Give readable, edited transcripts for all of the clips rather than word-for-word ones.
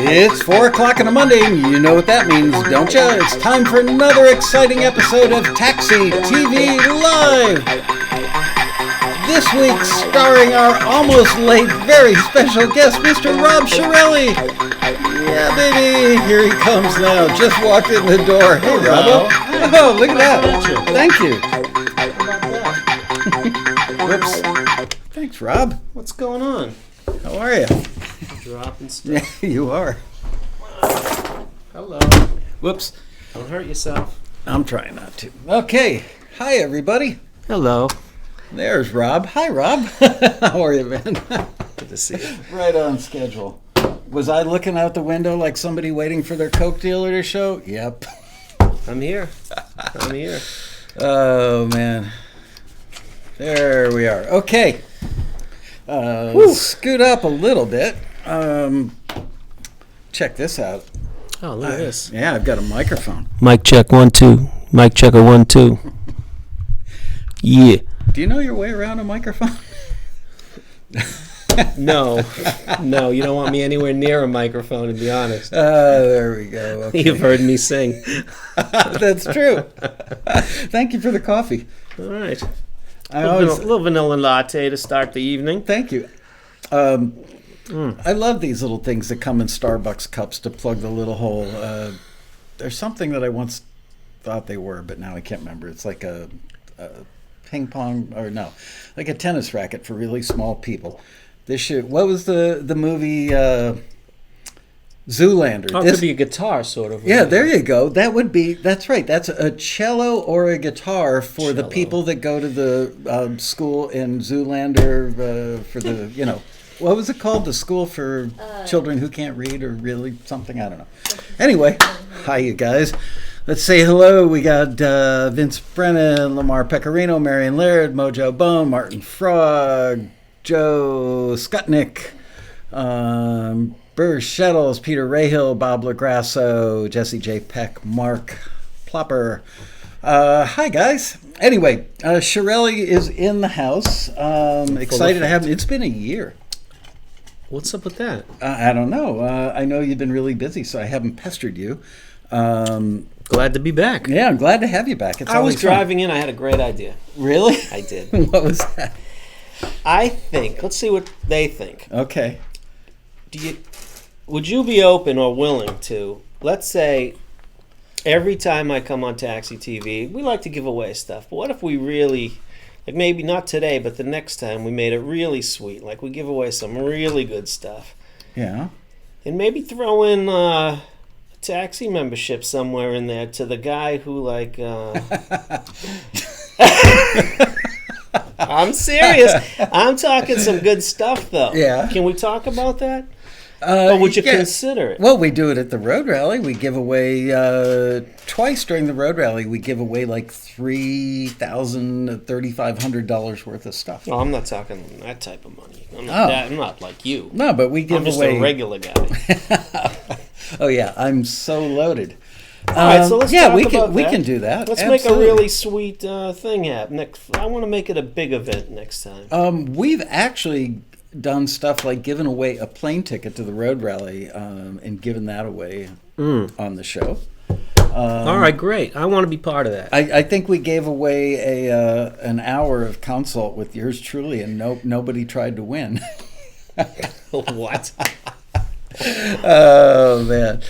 It's 4 o'clock on a Monday, and you know what that means, don't you? It's time for another exciting episode of Taxi TV Live! This week, starring our almost late, very special guest, Mr. Rob Chiarelli. Yeah, baby, here he comes now. Just walked in the door. Hey, Rob. Oh, look at that. Thank you. Whoops. Thanks, Rob. What's going on? How are you? Dropping stuff. Yeah, you are. Hello. Whoops. Don't hurt yourself. I'm trying not to. Okay. Hi, everybody. Hello. There's Rob. Hi, Rob. How are you, man? Good to see you. Right on schedule. Was I looking out the window like somebody waiting for their Coke dealer to show? Yep. I'm here. I'm here. Oh, man. There we are. Okay. Scoot up a little bit. Check this out. Oh, look at this. Yeah, I've got a microphone. Mic check 1 2. Mic checker 1 2. Yeah. Do you know your way around a microphone? No, you don't want me anywhere near a microphone, to be honest. There we go. Okay. You've heard me sing. That's true. Thank you for the coffee. All right. A little vanilla latte to start the evening. Thank you. I love these little things that come in Starbucks cups to plug the little hole. There's something that I once thought they were, but now I can't remember. It's like a ping pong, or no, like a tennis racket for really small people. What was the movie Zoolander? Oh, it could be a guitar, sort of. Yeah, there you go. That's right. That's a cello or a guitar for the people that go to the school in Zoolander for the, what was it called? The school for children who can't read or really something? I don't know. Anyway, hi, you guys. Let's say hello. We got Vince Brennan, Lamar Pecorino, Marion Laird, Mojo Bone, Martin Frog, Joe Skutnik, Burr Shettles, Peter Rahill, Bob Lagrasso, Jesse J. Peck, Mark Plopper. Hi, guys. Anyway, Chiarelli is in the house. Excited to have him. It's been a year. What's up with that? I don't know. I know you've been really busy, so I haven't pestered you. Glad to be back. Yeah, I'm glad to have you back. I was driving in. I had a great idea. Really? I did. What was that? I think, let's see what they think. Okay. Would you be open or willing to, let's say, every time I come on Taxi TV, we like to give away stuff, but what if we really, like maybe not today, but the next time we made it really sweet, like we give away some really good stuff. Yeah. And maybe throw in a taxi membership somewhere in there to the guy who, like, I'm serious. I'm talking some good stuff, though. Yeah. Can we talk about that? Or would you consider it? Well, we do it at the road rally. We give away twice during the road rally. We give away like $3,000 to $3,500 worth of stuff. Oh, I'm not talking that type of money. I'm not like you. No, but we give away. I'm just a regular guy. Oh yeah, I'm so loaded. All right, so let's talk about that. We can do that. Let's make a really sweet thing happen. I want to make it a big event next time. We've actually done stuff like giving away a plane ticket to the road rally and given that away on the show. All right, great. I want to be part of that. I think we gave away an hour of consult with yours truly, and nobody tried to win. What? Oh, man.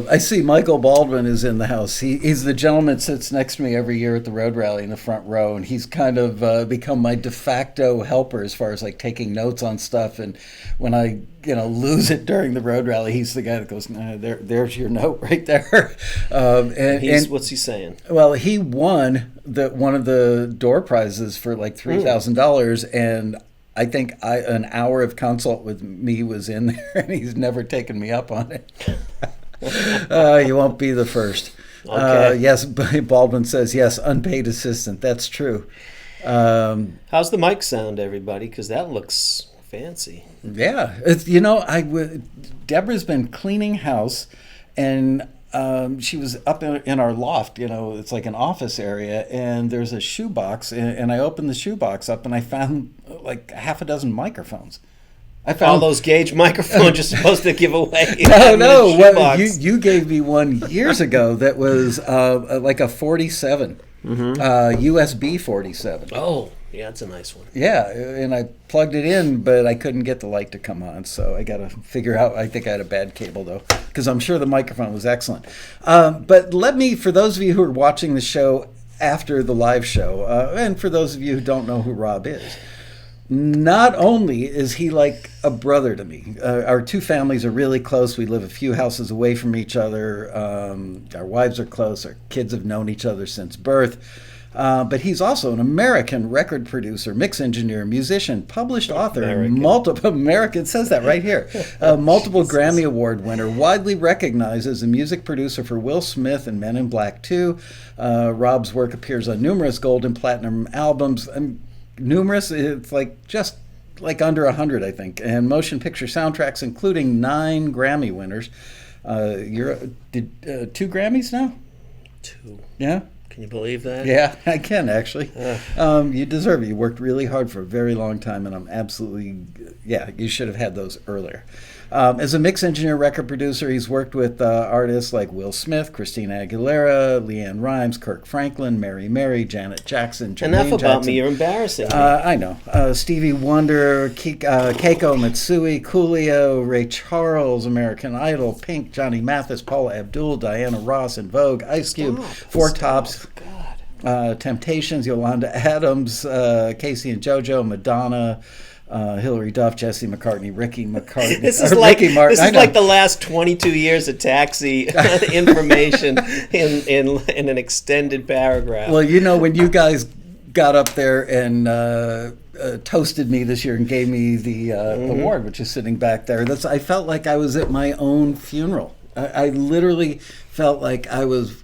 I see Michael Baldwin is in the house. He's the gentleman that sits next to me every year at the road rally in the front row, and he's kind of become my de facto helper as far as like taking notes on stuff. And when I lose it during the road rally, he's the guy that goes, there's your note right there. And what's he saying? Well, he won one of the door prizes for like $3,000, and I think an hour of consult with me was in there, and he's never taken me up on it. You won't be the first. Okay. Yes, Baldwin says, yes, unpaid assistant. That's true. How's the mic sound, everybody? Because that looks fancy. Yeah. Deborah's been cleaning house, and she was up in our loft, it's like an office area, and there's a shoebox, and I opened the shoebox up, and I found like half a dozen microphones. I found all those gauge microphones you're supposed to give away. No. You gave me one years ago that was like a 47, USB 47. Oh, yeah, that's a nice one. Yeah, and I plugged it in, but I couldn't get the light to come on, so I got to figure out. I think I had a bad cable, though, because I'm sure the microphone was excellent. But for those of you who are watching the show after the live show, and for those of you who don't know who Rob is, not only is he like a brother to me, our two families are really close. We live a few houses away from each other. Our wives are close. Our kids have known each other since birth. But he's also an American record producer, mix engineer, musician, published author, multiple American, it says that right here, multiple Grammy Award winner, widely recognized as a music producer for Will Smith and Men in Black 2. Rob's work appears on numerous gold and platinum albums. Numerous, it's like just like under 100, I think, and motion picture soundtracks, including 9 Grammy winners. Did 2 Grammys now? 2. Yeah. Can you believe that? Yeah, I can actually. You deserve it. You worked really hard for a very long time, and I'm absolutely, you should have had those earlier. As a mix engineer, record producer, he's worked with artists like Will Smith, Christina Aguilera, LeAnn Rimes, Kirk Franklin, Mary, Janet Jackson, Jermaine Enough about Jackson. me. You're embarrassing me. I know. Stevie Wonder, Keiko Matsui, Coolio, Ray Charles, American Idol, Pink, Johnny Mathis, Paula Abdul, Diana Ross, In Vogue, Ice Cube, Four Tops, Temptations, Yolanda Adams, Casey and JoJo, Madonna, Hillary Duff, Jesse McCartney, Ricky McCartney. This is like the last 22 years of Taxi information in an extended paragraph. Well, when you guys got up there and toasted me this year and gave me the award, which is sitting back there, I felt like I was at my own funeral. I literally felt like I was,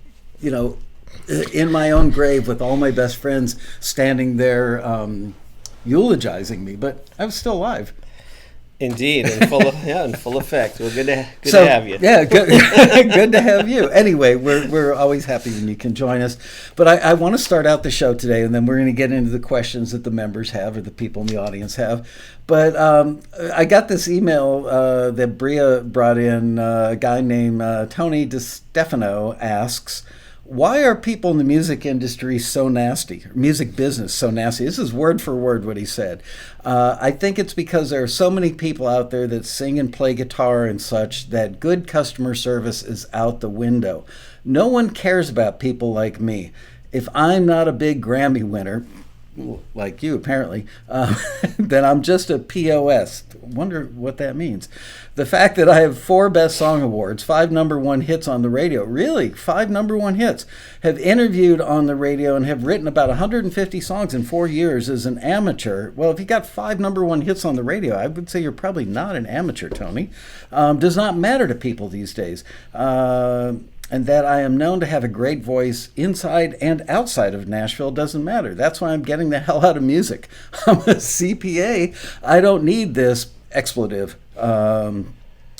in my own grave with all my best friends standing there eulogizing me, but I was still alive. Indeed, in full effect. Well, good to have you. Yeah, good to have you. Anyway, we're always happy when you can join us. But I want to start out the show today, and then we're going to get into the questions that the members have or the people in the audience have. But I got this email that Bria brought in. A guy named Tony DeStefano asks, why are people in the music industry so nasty? Music business so nasty? This is word for word what he said. I think it's because there are so many people out there that sing and play guitar and such that good customer service is out the window. No one cares about people like me. If I'm not a big Grammy winner, like you apparently, then I'm just a POS. Wonder what that means. The fact that I have 4 Best Song Awards, 5 #1 hits on the radio, really, 5 #1 hits, have interviewed on the radio and have written about 150 songs in 4 years as an amateur. Well, if you got 5 #1 hits on the radio, I would say you're probably not an amateur, Tony. Does not matter to people these days. And that I am known to have a great voice inside and outside of Nashville doesn't matter. That's why I'm getting the hell out of music. I'm a CPA. I don't need this expletive.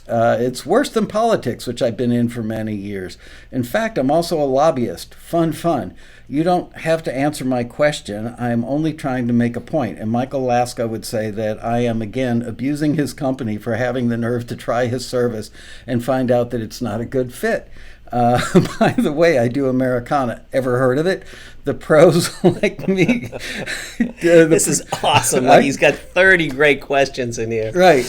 It's worse than politics, which I've been in for many years. In fact, I'm also a lobbyist. Fun. You don't have to answer my question. I am only trying to make a point. And Michael Laska would say that I am, again, abusing his company for having the nerve to try his service and find out that it's not a good fit. By the way, I do Americana. Ever heard of it? The pros like me. This is awesome. He's got 30 great questions in here. Right.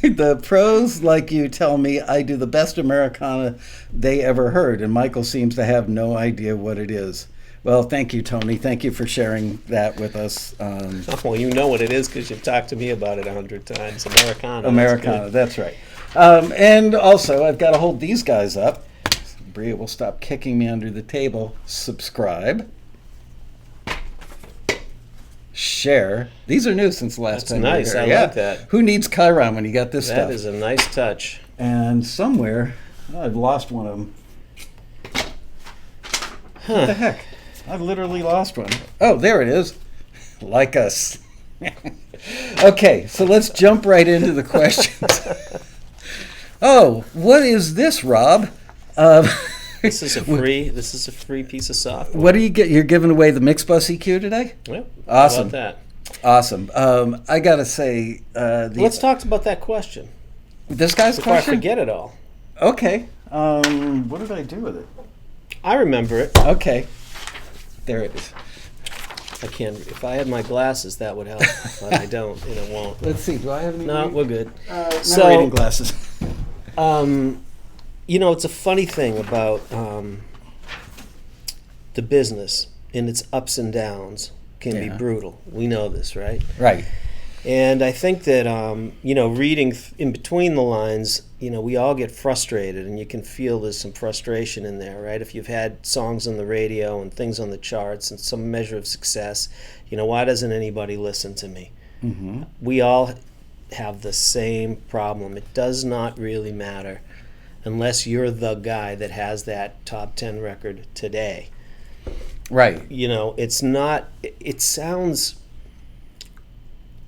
The pros like you tell me I do the best Americana they ever heard, and Michael seems to have no idea what it is. Well, thank you, Tony. Thank you for sharing that with us. Well, you know what it is because you've talked to me about it 100 times. Americana, that's right. And also, I've got to hold these guys up. Bria will stop kicking me under the table. Subscribe. Share. These are new since the last time. That's nice. I like that. Who needs Chiron when you got this stuff? That is a nice touch. And somewhere, I've lost one of them. What the heck? I've literally lost one. Oh, there it is. Like us. Okay, so let's jump right into the questions. Oh, what is this, Rob? This is a free piece of software. What do you get? You're giving away the Mixbus EQ today? Yep. Awesome. How about that? Awesome. I gotta say, Let's talk about that question. This guy's Before question. I forget it all. Okay. What did I do with it? I remember it. Okay. There it is. I can't. If I had my glasses, that would help. But I don't, and it won't. Let's see. Do I have any? No, we're good. No reading glasses. It's a funny thing about the business and its ups and downs can be brutal. We know this, right? Right. And I think that, reading in between the lines, we all get frustrated, and you can feel there's some frustration in there, right? If you've had songs on the radio and things on the charts and some measure of success, why doesn't anybody listen to me? Mm-hmm. We all have the same problem. It does not really matter unless you're the guy that has that top 10 record today. Right. It's not, it sounds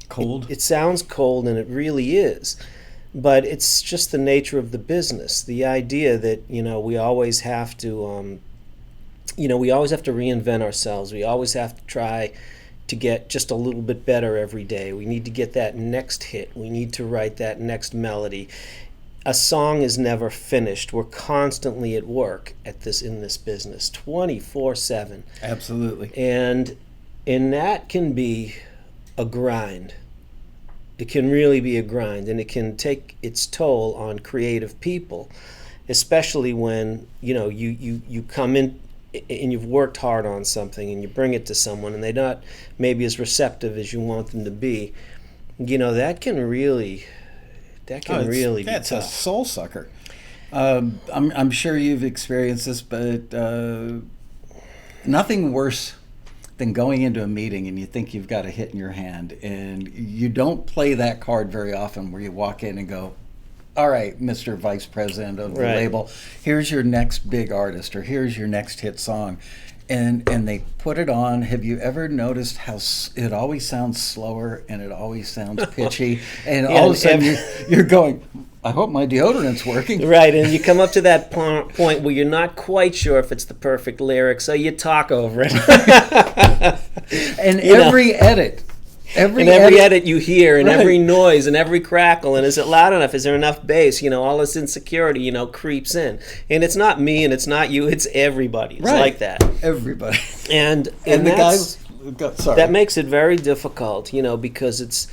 cold. It sounds cold, and it really is. But it's just the nature of the business. The idea that, we always have to, reinvent ourselves. We always have to try to get just a little bit better every day. We need to get that next hit. We need to write that next melody. A song is never finished. We're constantly at work in this business, 24/7. Absolutely. And that can be a grind. It can really be a grind, and it can take its toll on creative people, especially when you come in and you've worked hard on something and you bring it to someone and they're not maybe as receptive as you want them to be. That can really be that's tough. a soul sucker. I'm sure you've experienced this, but nothing worse than going into a meeting and you think you've got a hit in your hand, and you don't play that card very often, where you walk in and go, all right, Mr. Vice President of the label, here's your next big artist, or here's your next hit song. And they put it on. Have you ever noticed how it always sounds slower and it always sounds pitchy? And all of a sudden you're going, I hope my deodorant's working. Right, and you come up to that point where you're not quite sure if it's the perfect lyric, so you talk over it. And every edit you hear, and every noise and every crackle, and is it loud enough? Is there enough bass? All this insecurity, creeps in. And it's not me and it's not you, it's everybody. It's like that. Everybody. And the guys, sorry. That makes it very difficult, because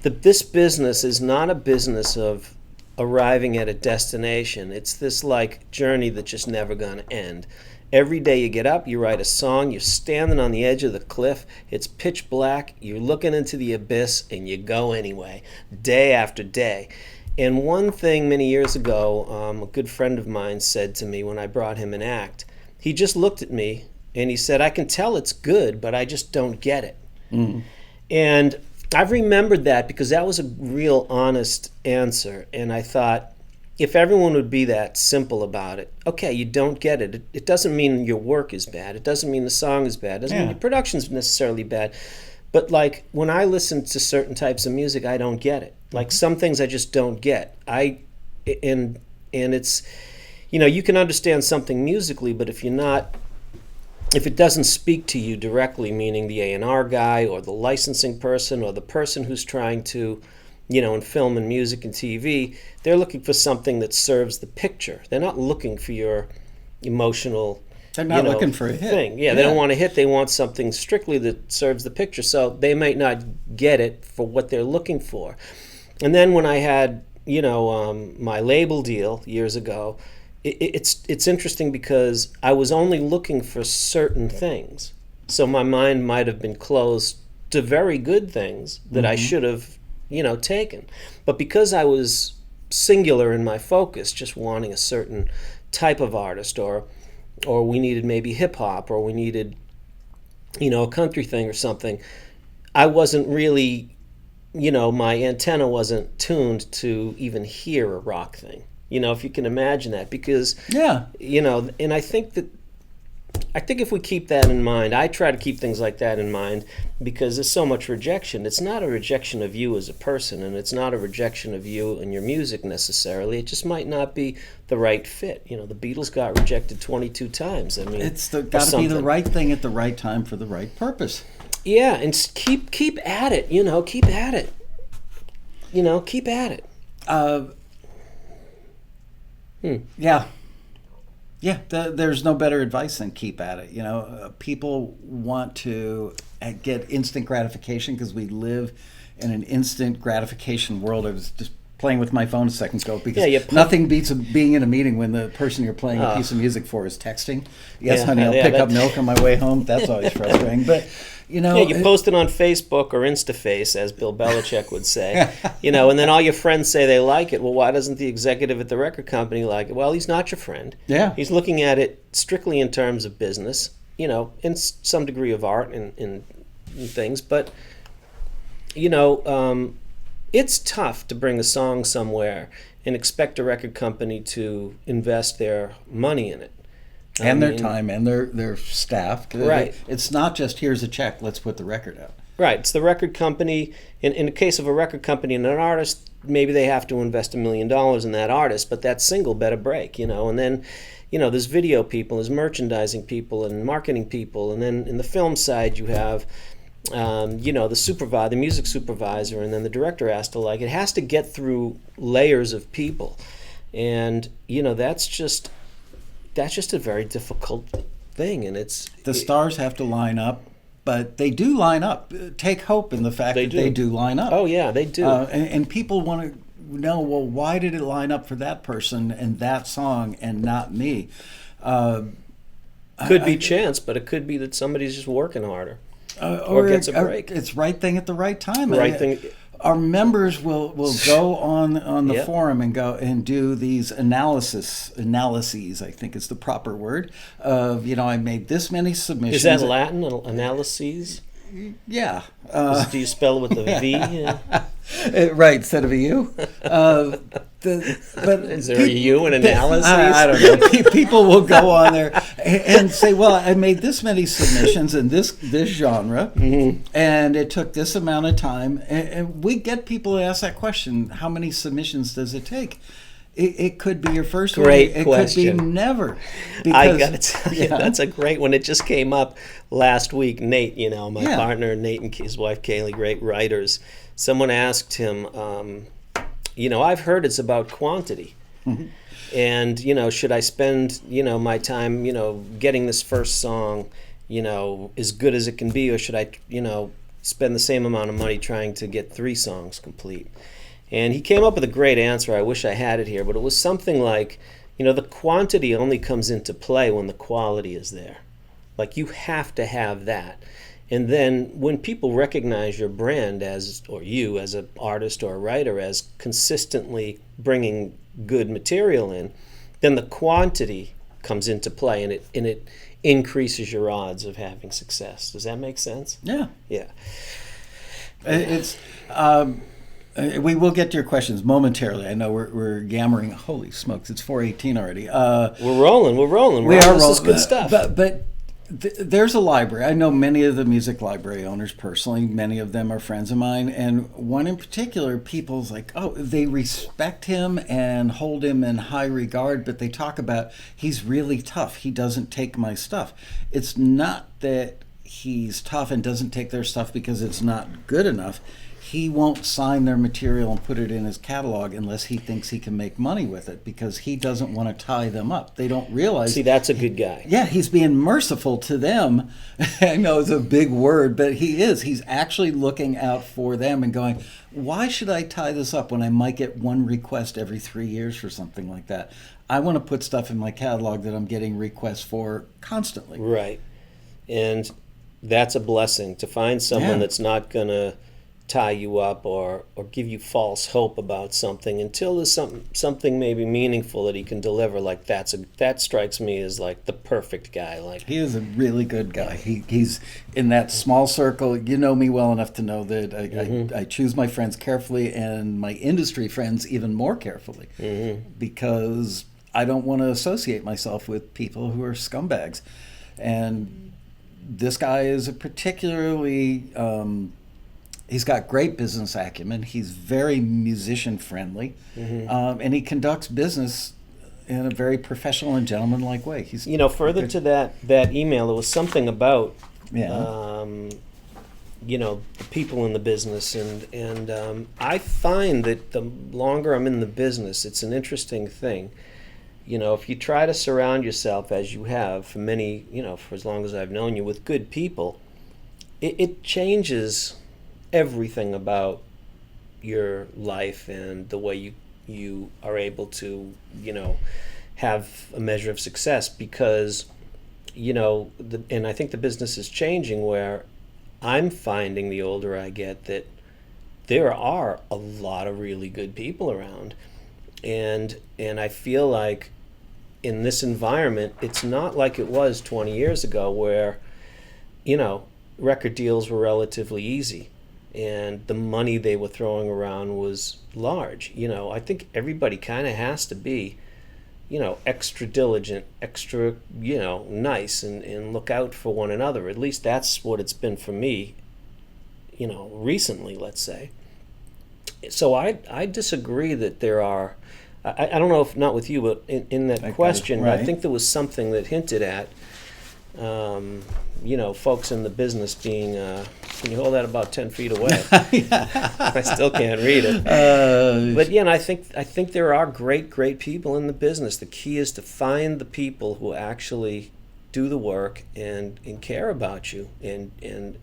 this business is not a business of arriving at a destination. It's this journey that's just never going to end. Every day you get up, you write a song, you're standing on the edge of the cliff, it's pitch black, you're looking into the abyss, and you go anyway, day after day. And one thing many years ago, a good friend of mine said to me when I brought him an act, he just looked at me and he said, I can tell it's good, but I just don't get it. Mm. And I've remembered that because that was a real honest answer. And I thought, if everyone would be that simple about it, okay, you don't get it. It doesn't mean your work is bad. It doesn't mean the song is bad. It doesn't mean your production's necessarily bad. But when I listen to certain types of music, I don't get it. Some things I just don't get. And it's, you can understand something musically, but if it doesn't speak to you directly, meaning the A&R guy or the licensing person or the person who's trying to, in film and music and TV, they're looking for something that serves the picture. They're not looking for your emotional They're not looking for a hit. Thing. Yeah, they don't want a hit. They want something strictly that serves the picture. So they might not get it for what they're looking for. And then when I had, my label deal years ago, it's interesting because I was only looking for certain things. So my mind might have been closed to very good things that I should have, taken. But because I was singular in my focus, just wanting a certain type of artist, or we needed maybe hip hop, or we needed, a country thing or something, I wasn't really, my antenna wasn't tuned to even hear a rock thing. If you can imagine that, because, and I think if we keep that in mind, I try to keep things like that in mind, because there's so much rejection. It's not a rejection of you as a person, and it's not a rejection of you and your music necessarily. It just might not be the right fit. The Beatles got rejected 22 times. I mean, it's got to be the right thing at the right time for the right purpose. Yeah, and keep at it. Keep at it. Keep at it. Yeah. Yeah, there's no better advice than keep at it. People want to get instant gratification because we live in an instant gratification world. I was just playing with my phone a second ago because nothing beats being in a meeting when the person you're playing a piece of music for is texting. Yes, honey, I'll pick up milk on my way home. That's always frustrating. But, you post it on Facebook or InstaFace, as Bill Belichick would say, and then all your friends say they like it. Well, why doesn't the executive at the record company like it? Well, he's not your friend. Yeah. He's looking at it strictly in terms of business, in some degree of art and things. But, it's tough to bring a song somewhere and expect a record company to invest their money in it. And their time and their staff. Right. It's not just, here's a check, let's put the record out. Right. It's the record company. In the case of a record company and an artist, maybe they have to invest $1 million in that artist, but that single better break, And then, there's video people, there's merchandising people and marketing people. And then in the film side, you have, the music supervisor, and then the director has to like it. It has to get through layers of people. And, that's just a very difficult thing, and the stars have to line up, but they do line up. Take hope in the fact that they do line up. Oh yeah, they do. And people want to know, well, why did it line up for that person and that song and not me? Could be chance, but it could be that somebody's just working harder or gets a break. It's right thing at the right time. Right thing. Our members will go on the forum and go and do these analyses, I think is the proper word, of, I made this many submissions. Is that Latin, analyses? Yeah. Do you spell it with a V? Right, instead of a U. But is there a U in analyses? I don't know. People will go on there and say, well, I made this many submissions in this genre, and it took this amount of time. And we get people to ask that question, how many submissions does it take? It could be your first great one. It question. could be never. I got to tell you, that's a great one. It just came up last week. Nate, my partner, Nate and his wife Kaylee, great writers. Someone asked him, I've heard it's about quantity. Mm-hmm. And, should I spend, my time, getting this first song, as good as it can be, or should I, spend the same amount of money trying to get 3 songs complete? And he came up with a great answer. I wish I had it here, but it was something like, the quantity only comes into play when the quality is there. Like, you have to have that. And then when people recognize your brand or you as an artist or a writer as consistently bringing good material in, then the quantity comes into play, and it increases your odds of having success. Does that make sense? Yeah. Yeah. It's we will get to your questions momentarily. I know we're yammering. Holy smokes! It's 4:18 already. We're rolling. We are rolling. This is good stuff. But there's a library. I know many of the music library owners personally. Many of them are friends of mine, and one in particular, people's like, they respect him and hold him in high regard, but they talk about he's really tough. He doesn't take my stuff. It's not that he's tough and doesn't take their stuff because it's not good enough. He won't sign their material and put it in his catalog unless he thinks he can make money with it, because he doesn't want to tie them up. They don't realize. See, that's a good guy. Yeah, he's being merciful to them. I know it's a big word, but he is. He's actually looking out for them and going, why should I tie this up when I might get one request every 3 years for something like that? I want to put stuff in my catalog that I'm getting requests for constantly. Right. And that's a blessing, to find someone that's not going to tie you up or give you false hope about something until there's something maybe meaningful that he can deliver. Like that strikes me as like the perfect guy. Like, he is a really good guy. He's in that small circle. You know me well enough to know that I choose my friends carefully, and my industry friends even more carefully, because I don't want to associate myself with people who are scumbags. And this guy is a particularly he's got great business acumen. He's very musician friendly, and he conducts business in a very professional and gentlemanlike way. He's further to that email, there was something about the people in the business, and I find that the longer I'm in the business, it's an interesting thing. If you try to surround yourself, as you have for many, for as long as I've known you, with good people, it changes everything about your life and the way you are able to, have a measure of success, because, and I think the business is changing, where I'm finding the older I get that there are a lot of really good people around, and I feel like in this environment, it's not like it was 20 years ago, where record deals were relatively easy and the money they were throwing around was large. I think everybody kind of has to be extra diligent, extra nice, and look out for one another. At least that's what it's been for me recently, let's say. So I disagree that there are, I don't know if not with you, but in that question, right. I think there was something that hinted at, folks in the business being, can you hold that about 10 feet away? I still can't read it. But I think there are great people in the business. The key is to find the people who actually do the work and care about you, and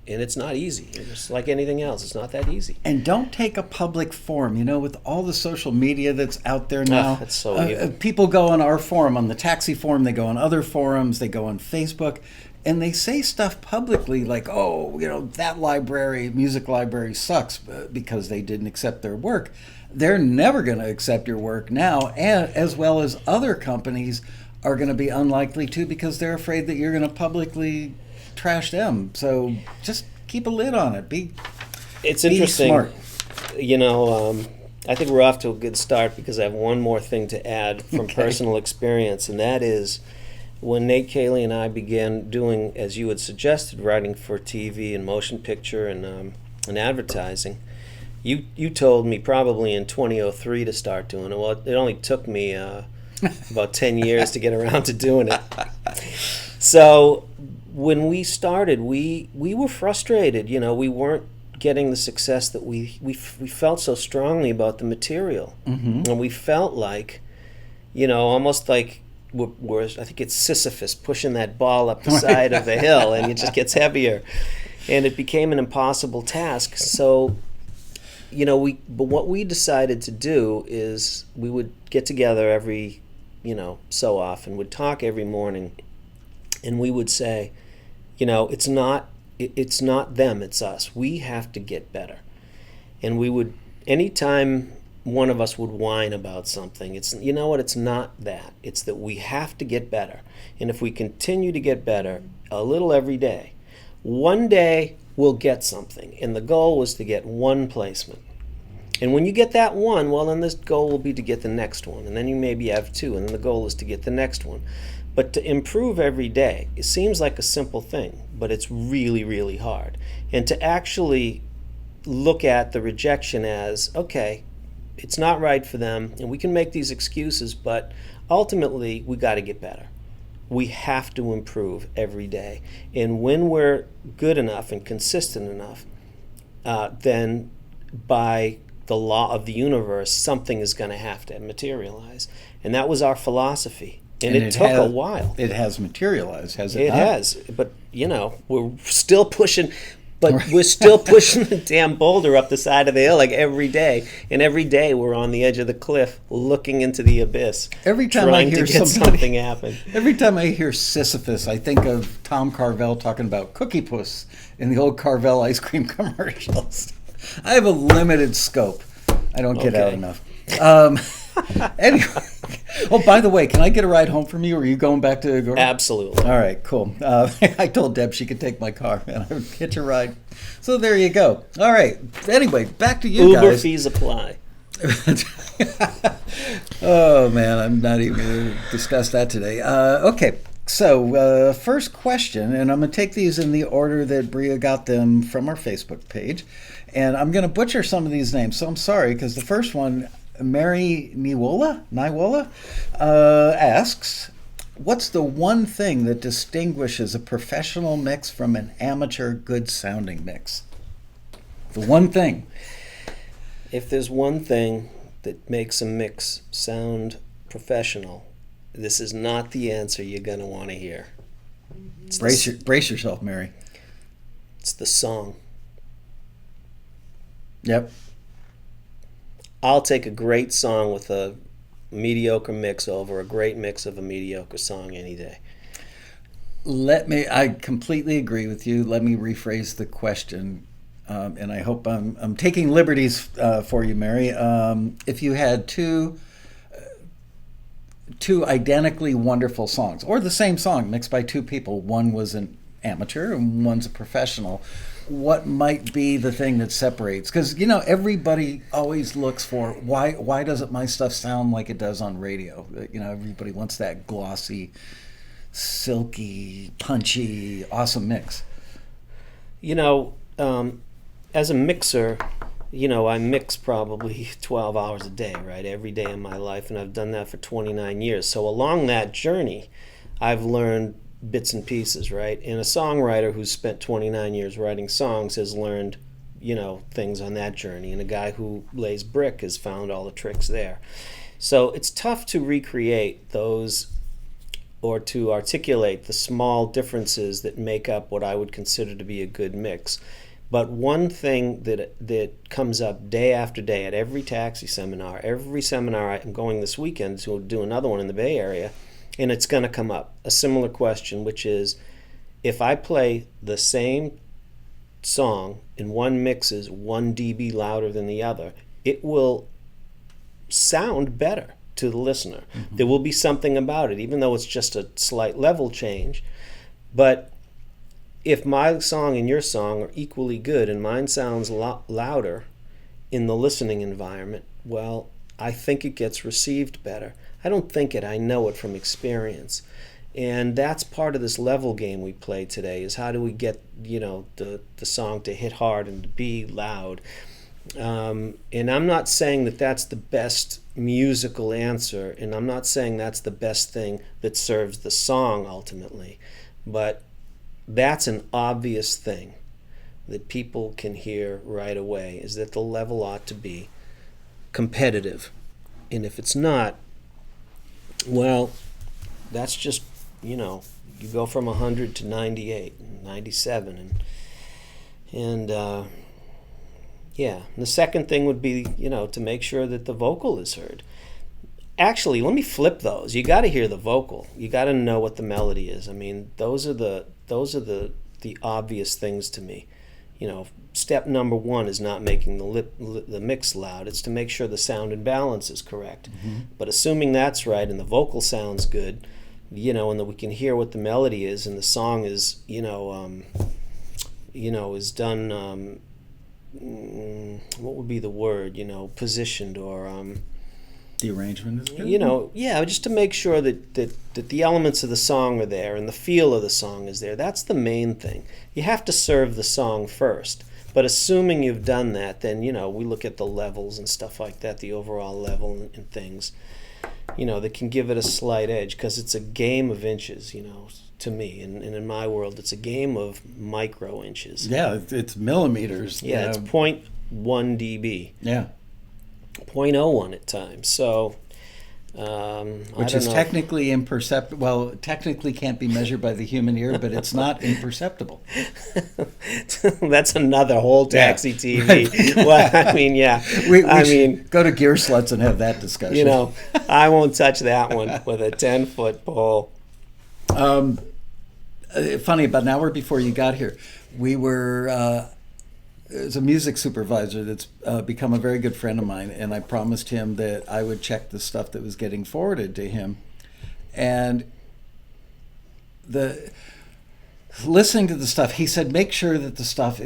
it's not easy. It's like anything else, it's not that easy. And don't take a public forum. With all the social media that's out there now, it's so evil. People go on our forum, on the taxi forum, they go on other forums, they go on Facebook, and they say stuff publicly like, that music library sucks because they didn't accept their work. They're never going to accept your work now, and as well as other companies are going to be unlikely to, because they're afraid that you're going to publicly trash them. So just keep a lid on it. It's interesting. Smart. I think we're off to a good start, because I have one more thing to add from personal experience, and that is when Nate Cayley and I began doing, as you had suggested, writing for TV and motion picture and advertising. You told me probably in 2003 to start doing it. Well, it only took me about 10 years to get around to doing it. So when we started, we were frustrated. We weren't getting the success that we felt so strongly about the material. Mm-hmm. And we felt like, almost like we're I think it's Sisyphus pushing that ball up the side of the hill, and it just gets heavier. And it became an impossible task. So, but what we decided to do is we would get together every so often, would talk every morning, and we would say, it's not them, it's us. We have to get better. And we would, anytime one of us would whine about something, it's not that. It's that we have to get better. And if we continue to get better a little every day, one day we'll get something. And the goal was to get one placement. And when you get that one, well, then this goal will be to get the next one. And then you maybe have two, and then the goal is to get the next one. But to improve every day, it seems like a simple thing, but it's really, really hard. And to actually look at the rejection as, okay, it's not right for them, and we can make these excuses, but ultimately we got to get better. We have to improve every day. And when we're good enough and consistent enough, then by the law of the universe, something is going to have to materialize. And that was our philosophy. And it took a while. It has materialized, has it not? It has. But, we're still pushing. But we're still pushing the damn boulder up the side of the hill, like every day. And every day we're on the edge of the cliff looking into the abyss. Every time trying I hear to get something happen. Every time I hear Sisyphus, I think of Tom Carvel talking about Cookie Puss in the old Carvel ice cream commercials. I have a limited scope. I don't get out enough. Anyway. Oh, by the way, can I get a ride home from you, or are you going back to Gordon? Absolutely. All right, cool. I told Deb she could take my car, and I would hitch a ride. So there you go. All right. Anyway, back to you guys. Uber fees apply. Oh, man, I'm not even going to discuss that today. Okay, so first question, and I'm going to take these in the order that Bria got them from our Facebook page, and I'm going to butcher some of these names, so I'm sorry, because the first one, Mary Niwola asks, what's the one thing that distinguishes a professional mix from an amateur good-sounding mix? The one thing. If there's one thing that makes a mix sound professional, this is not the answer you're going to want to hear. Brace yourself, Mary. It's the song. Yep. I'll take a great song with a mediocre mix over a great mix of a mediocre song any day. I completely agree with you. Let me rephrase the question. And I hope I'm taking liberties for you, Mary. If you had two identically wonderful songs, or the same song mixed by two people, one was an amateur and one's a professional, what might be the thing that separates? Because everybody always looks for why doesn't my stuff sound like it does on radio? Everybody wants that glossy, silky, punchy, awesome mix. As a mixer, I mix probably 12 hours a day, right? Every day in my life, and I've done that for 29 years. So along that journey, I've learned bits and pieces, right? And a songwriter who's spent 29 years writing songs has learned, things on that journey. And a guy who lays brick has found all the tricks there. So it's tough to recreate those or to articulate the small differences that make up what I would consider to be a good mix. But one thing that comes up day after day at every taxi seminar, I'm going this weekend to do another one in the Bay Area, and it's going to come up, a similar question, which is, if I play the same song and one mixes 1 dB louder than the other, it will sound better to the listener. Mm-hmm. There will be something about it, even though it's just a slight level change. But if my song and your song are equally good and mine sounds louder in the listening environment, well, I think it gets received better. I don't think it, I know it from experience. And that's part of this level game we play today, is how do we get, the song to hit hard and to be loud. And I'm not saying that that's the best musical answer, and I'm not saying that's the best thing that serves the song ultimately, but that's an obvious thing that people can hear right away, is that the level ought to be competitive. And if it's not, well, that's just, you go from 100 to 98 and 97 and yeah. And the second thing would be, to make sure that the vocal is heard. Actually, let me flip those. You got to hear the vocal. You got to know what the melody is. I mean, those are the obvious things to me. Step number one is not making the mix loud. It's to make sure the sound and balance is correct. Mm-hmm. But assuming that's right and the vocal sounds good, and that we can hear what the melody is and the song is, is done. What would be the word? Positioned or. The arrangement is good. Just to make sure that the elements of the song are there and the feel of the song is there. That's the main thing. You have to serve the song first. But assuming you've done that, then, we look at the levels and stuff like that, the overall level and things, that can give it a slight edge, because it's a game of inches, to me. And in my world, it's a game of micro inches. Yeah, it's millimeters. Yeah, it's 0.1 dB. Yeah. 0.01 at times. So, which is technically imperceptible. Well, technically can't be measured by the human ear, but it's not imperceptible. That's another whole taxi TV. Well, I mean, yeah. We should go to Gear Sluts and have that discussion. I won't touch that one with a 10-foot pole. Funny, about an hour before you got here, we were... There's a music supervisor that's become a very good friend of mine, and I promised him that I would check the stuff that was getting forwarded to him. And listening to the stuff, he said, make sure that the stuff,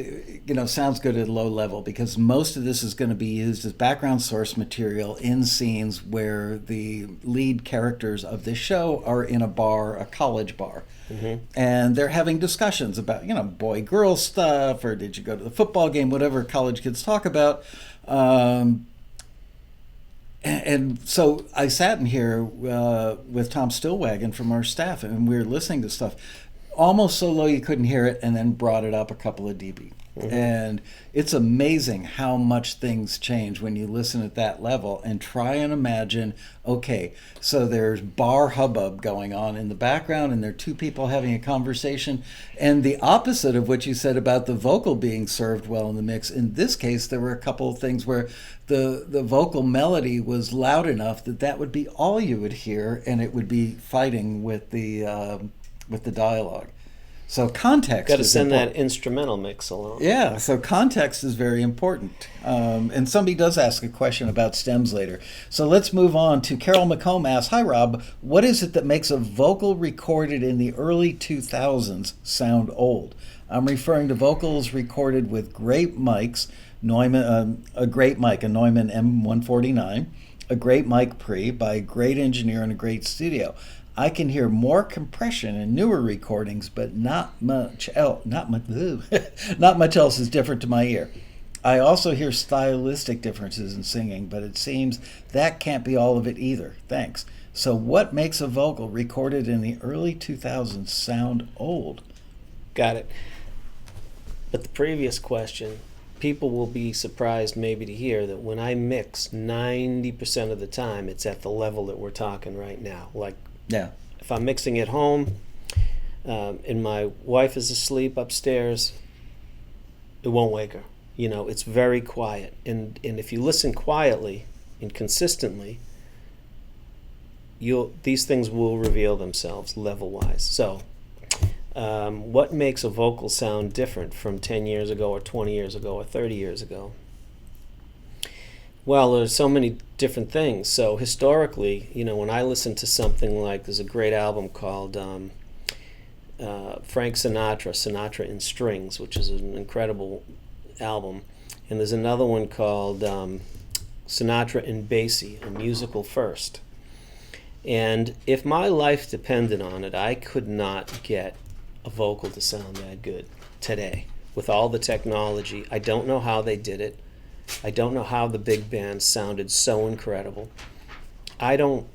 sounds good at a low level, because most of this is going to be used as background source material in scenes where the lead characters of this show are in a college bar. Mm-hmm. And they're having discussions about, boy-girl stuff, or did you go to the football game, whatever college kids talk about. And so I sat in here with Tom Stillwagon from our staff, and we were listening to stuff almost so low you couldn't hear it, and then brought it up a couple of dB. And it's amazing how much things change when you listen at that level and try and imagine, okay, so there's bar hubbub going on in the background and there are two people having a conversation. And the opposite of what you said about the vocal being served well in the mix, in this case, there were a couple of things where the vocal melody was loud enough that that would be all you would hear, and it would be fighting with the dialogue. So context. Got to is send important. that instrumental mix along. Yeah, so context is very important. And somebody does ask a question about stems later. So let's move on to Carol McComb asks, hi Rob, what is it that makes a vocal recorded in the early 2000s sound old? I'm referring to vocals recorded with great mics, a great mic, a Neumann M149, a great mic pre by a great engineer in a great studio. I can hear more compression in newer recordings, but not much else. Not much else is different to my ear. I also hear stylistic differences in singing, but it seems that can't be all of it either. Thanks. So what makes a vocal recorded in the early 2000s sound old? Got it. But the previous question, people will be surprised maybe to hear that when I mix 90% of the time, it's at the level that we're talking right now. Like, yeah. If I'm mixing at home and my wife is asleep upstairs, it won't wake her. You know, it's very quiet. And if you listen quietly and consistently, these things will reveal themselves level-wise. So what makes a vocal sound different from 10 years ago or 20 years ago or 30 years ago? Well, there's so many different things. So historically, you know, when I listen to something like, there's a great album called Frank Sinatra in Strings, which is an incredible album. And there's another one called Sinatra in Basie, a musical first. And if my life depended on it, I could not get a vocal to sound that good today. With all the technology, I don't know how they did it. I don't know how the big band sounded so incredible. I don't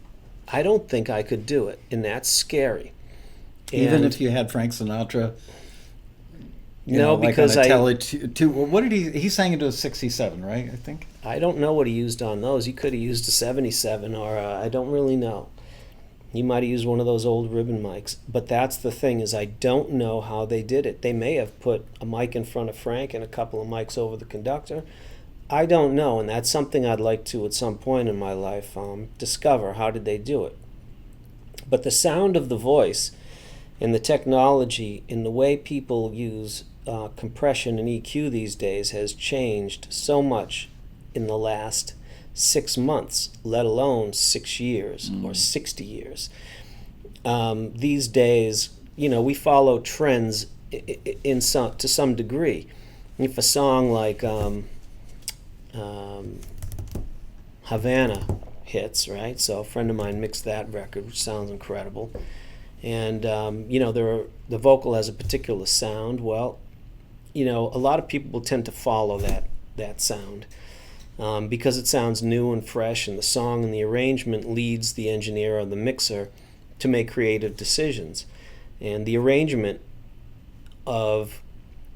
think I could do it, and that's scary. Even if you had Frank Sinatra, because what did he sang into a 67, right? I think. I don't know what he used on those. He could have used a 77, or I don't really know. He might have used one of those old ribbon mics. But that's the thing, is I don't know how they did it. They may have put a mic in front of Frank and a couple of mics over the conductor. I don't know, and that's something I'd like to, at some point in my life, discover. How did they do it? But the sound of the voice and the technology and the way people use compression and EQ these days has changed so much in the last 6 months, let alone 6 years or 60 years. These days, you know, we follow trends to some degree. If a song like Havana hits, right? So a friend of mine mixed that record, which sounds incredible. And, you know, the vocal has a particular sound. Well, you know, a lot of people will tend to follow that sound because it sounds new and fresh, and the song and the arrangement leads the engineer or the mixer to make creative decisions. And the arrangement of,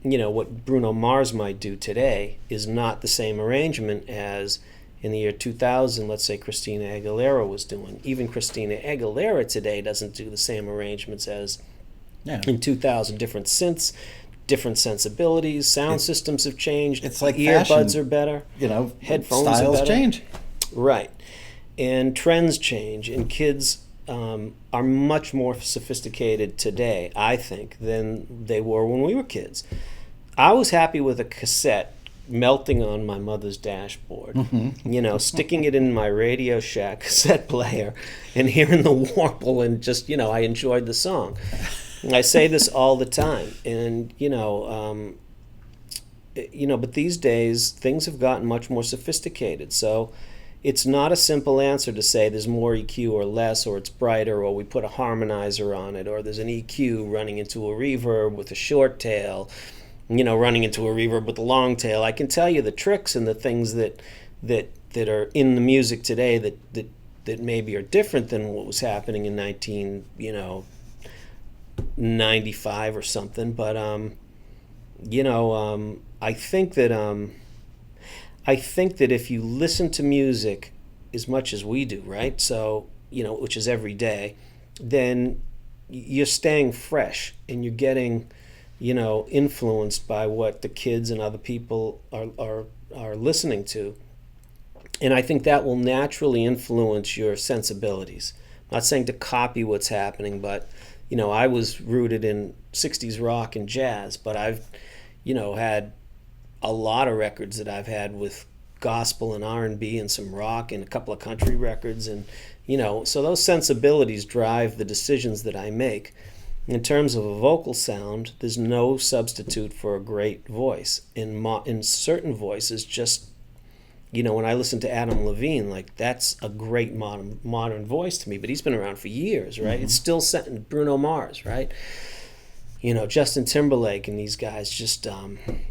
you know, what Bruno Mars might do today is not the same arrangement as in the year 2000, let's say, Christina Aguilera was doing. Even Christina Aguilera today doesn't do the same arrangements as in 2000. Different synths, different sensibilities, sound systems have changed. It's like earbuds are better. You know, headphones styles are better. change. Right. And trends change, and kids are much more sophisticated today, I think, than they were when we were kids. I was happy with a cassette melting on my mother's dashboard, you know, sticking it in my Radio Shack cassette player and hearing the warble, and just, you know, I enjoyed the song. And I say this all the time, and, but these days things have gotten much more sophisticated. So it's not a simple answer to say there's more EQ or less, or it's brighter, or we put a harmonizer on it, or there's an EQ running into a reverb with a short tail, you know, running into a reverb with a long tail. I can tell you the tricks and the things that are in the music today that maybe are different than what was happening in 1995 or something. But I think that if you listen to music as much as we do, right? So, which is every day, then you're staying fresh and you're getting, influenced by what the kids and other people are listening to. And I think that will naturally influence your sensibilities. I'm not saying to copy what's happening, but, I was rooted in 60s rock and jazz, but I've, had a lot of records that I've had with gospel and R&B and some rock and a couple of country records. And, so those sensibilities drive the decisions that I make. In terms of a vocal sound, there's no substitute for a great voice. In certain voices, just, when I listen to Adam Levine, like, that's a great modern voice to me, but he's been around for years, right? Mm-hmm. It's still set in Bruno Mars, right? Justin Timberlake and these guys, just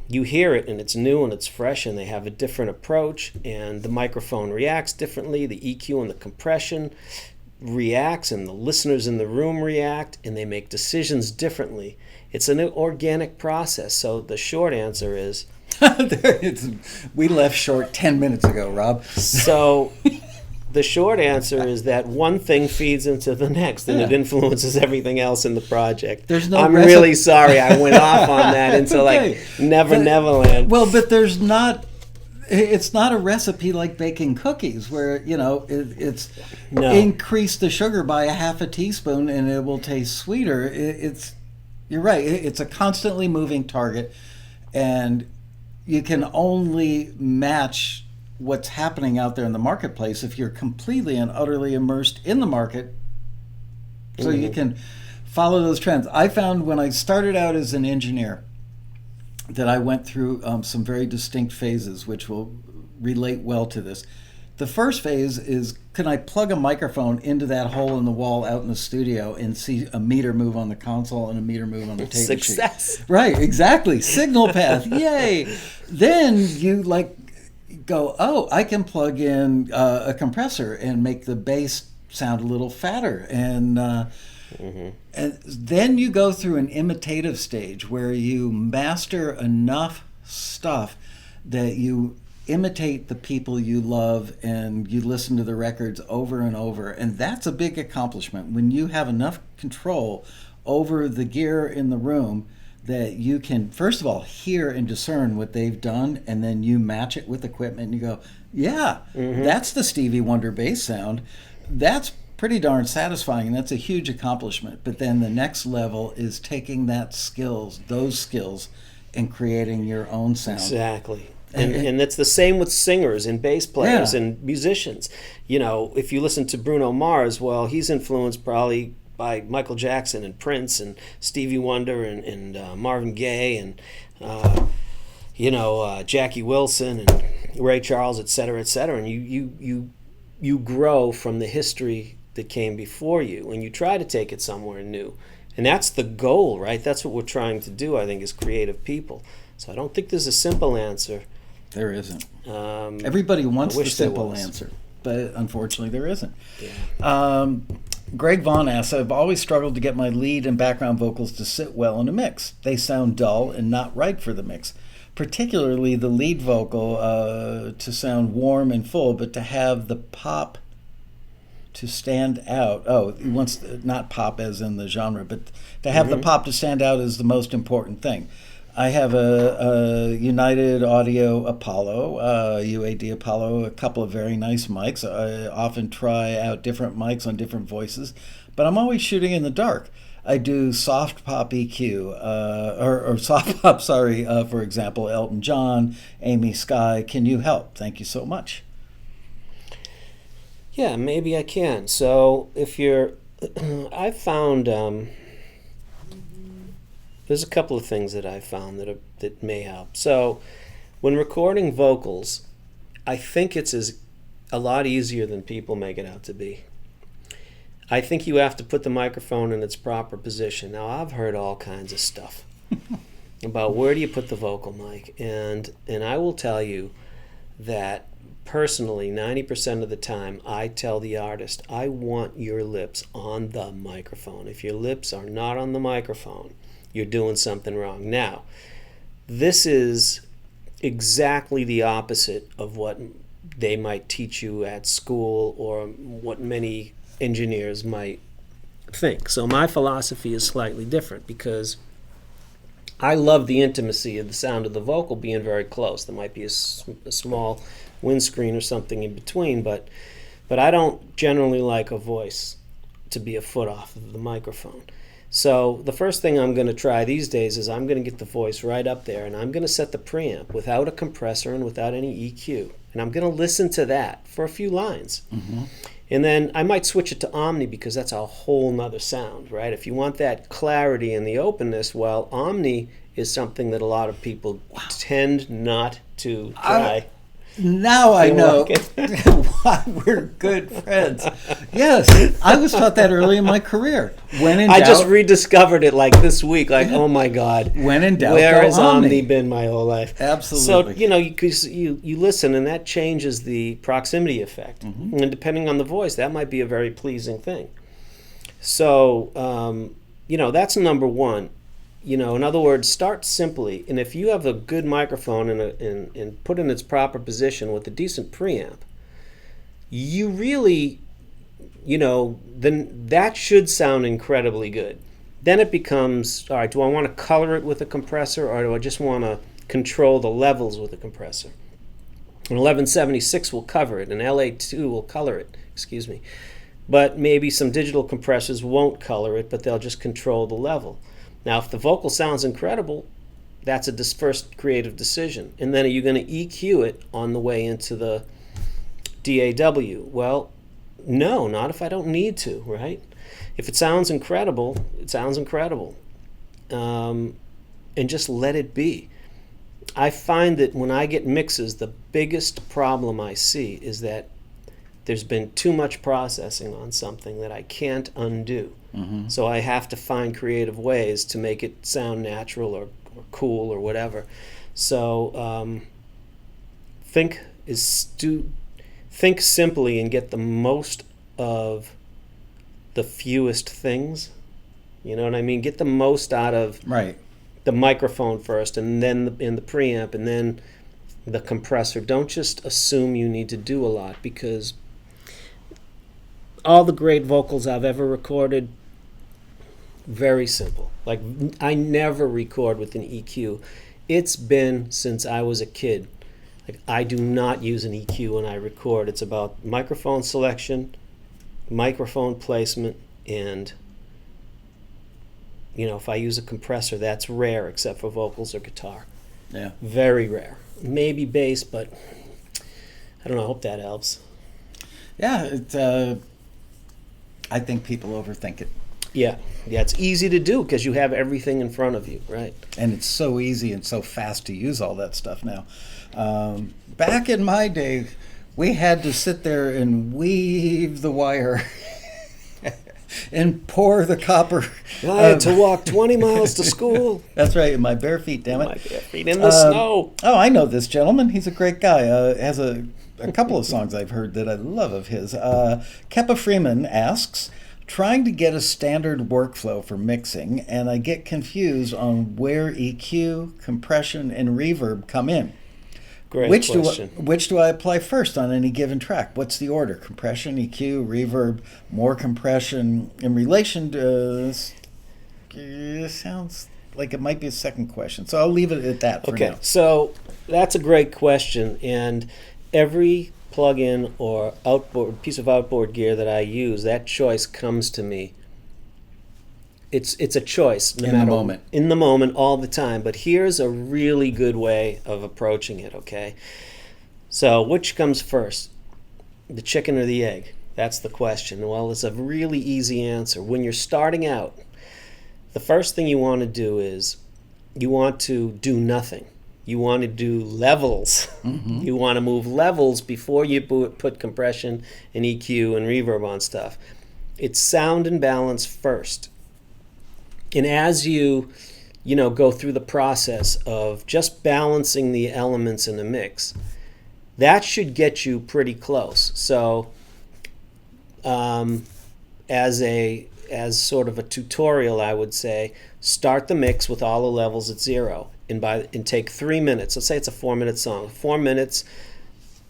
you hear it and it's new and it's fresh and they have a different approach and the microphone reacts differently, the EQ and the compression reacts and the listeners in the room react and they make decisions differently. It's an organic process. So the short answer is... we left short 10 minutes ago, Rob. So... the short answer is that one thing feeds into the next, and it influences everything else in the project. I'm really sorry I went off on that into Neverland. Well, but it's not a recipe like baking cookies where, it's increase the sugar by a half a teaspoon and it will taste sweeter. You're right. It's a constantly moving target, and you can only match what's happening out there in the marketplace if you're completely and utterly immersed in the market, so you can follow those trends. I found when I started out as an engineer that I went through some very distinct phases which will relate well to this. The first phase is, can I plug a microphone into that hole in the wall out in the studio and see a meter move on the console and a meter move on the tape machine? Success. Right, exactly. Signal path, yay. Then you go, oh, I can plug in a compressor and make the bass sound a little fatter. And then you go through an imitative stage where you master enough stuff that you imitate the people you love and you listen to the records over and over. And that's a big accomplishment when you have enough control over the gear in the room that you can, first of all, hear and discern what they've done, and then you match it with equipment and you go, that's the Stevie Wonder bass sound. That's pretty darn satisfying, and that's a huge accomplishment. But then the next level is taking those skills, and creating your own sound. Exactly. And it's the same with singers and bass players and musicians. If you listen to Bruno Mars, well, he's influenced probably by Michael Jackson and Prince and Stevie Wonder and Marvin Gaye and Jackie Wilson and Ray Charles, et cetera, and you grow from the history that came before you, and you try to take it somewhere new, and that's the goal, right? That's what we're trying to do, I think, as creative people. So I don't think there's a simple answer. There isn't. Everybody wants the simple answer, but unfortunately there isn't. Yeah. Greg Vaughn asks, I've always struggled to get my lead and background vocals to sit well in a mix. They sound dull and not right for the mix, particularly the lead vocal to sound warm and full, but to have the pop to stand out. Oh, he wants not pop as in the genre, but to have the pop to stand out is the most important thing. I have a United Audio Apollo, UAD Apollo, a couple of very nice mics. I often try out different mics on different voices, but I'm always shooting in the dark. I do soft pop EQ, or soft pop, for example, Elton John, Amy Sky. Can you help? Thank you so much. Yeah, maybe I can. So I've found... there's a couple of things that I've found that may help. So when recording vocals, I think it's a lot easier than people make it out to be. I think you have to put the microphone in its proper position. Now, I've heard all kinds of stuff about where do you put the vocal mic. And I will tell you that personally, 90% of the time, I tell the artist, I want your lips on the microphone. If your lips are not on the microphone, you're doing something wrong. Now, this is exactly the opposite of what they might teach you at school or what many engineers might think. So my philosophy is slightly different because I love the intimacy of the sound of the vocal being very close. There might be a small windscreen or something in between, but I don't generally like a voice to be a foot off of the microphone. So the first thing I'm going to try these days is I'm going to get the voice right up there, and I'm going to set the preamp without a compressor and without any EQ. And I'm going to listen to that for a few lines. Mm-hmm. And then I might switch it to Omni because that's a whole nother sound, right? If you want that clarity and the openness, well, Omni is something that a lot of people tend not to try. Now I know why we're good friends. Yes, I was taught that early in my career. When in doubt, I just rediscovered it like this week. Like, oh my God, when in doubt, where go has Omni. Omni been my whole life? Absolutely. So you listen, and that changes the proximity effect. Mm-hmm. And depending on the voice, that might be a very pleasing thing. So that's number one. In other words, start simply, and if you have a good microphone and put in its proper position with a decent preamp, you really, then that should sound incredibly good. Then it becomes, all right, do I want to color it with a compressor, or do I just want to control the levels with a compressor? An 1176 will cover it, an LA2 will color it, but maybe some digital compressors won't color it, but they'll just control the level. Now, if the vocal sounds incredible, that's a first creative decision. And then are you going to EQ it on the way into the DAW? Well, no, not if I don't need to, right? If it sounds incredible, it sounds incredible. And just let it be. I find that when I get mixes, the biggest problem I see is that there's been too much processing on something that I can't undo. Mm-hmm. So I have to find creative ways to make it sound natural or cool or whatever. So think simply and get the most of the fewest things. You know what I mean? Get the most out of the microphone first, and then in the preamp, and then the compressor. Don't just assume you need to do a lot, because all the great vocals I've ever recorded, very simple. Like, I never record with an EQ. It's been since I was a kid. Like, I do not use an EQ when I record. It's about microphone selection, microphone placement, and if I use a compressor, that's rare, except for vocals or guitar. Yeah. Very rare. Maybe bass, but I don't know. I hope that helps. Yeah, I think people overthink it. Yeah, it's easy to do because you have everything in front of you, right? And it's so easy and so fast to use all that stuff now. Back in my day, we had to sit there and weave the wire and pour the copper. I had to walk 20 miles to school. That's right, in my bare feet, damn it. My bare feet in the snow. Oh, I know this gentleman. He's a great guy. Has a couple of songs I've heard that I love of his. Keppa Freeman asks, trying to get a standard workflow for mixing, and I get confused on where EQ, compression, and reverb come in. Great question. Which do I apply first on any given track? What's the order? Compression, EQ, reverb, more compression in relation to... sounds like it might be a second question, so I'll leave it at that for now. Okay, so that's a great question, and every plug-in or piece of outboard gear that I use, that choice comes to me. It's a choice in the moment all the time. But here's a really good way of approaching it, okay? So which comes first, the chicken or the egg? That's the question. Well, it's a really easy answer. When you're starting out, the first thing you want to do is you want to do nothing. You want to do levels. Mm-hmm. You want to move levels before you put compression and EQ and reverb on stuff. It's sound and balance first. And as you go through the process of just balancing the elements in the mix, that should get you pretty close. So as sort of a tutorial, I would say, start the mix with all the levels at 0. and take 3 minutes. Let's say it's a 4-minute song. 4 minutes.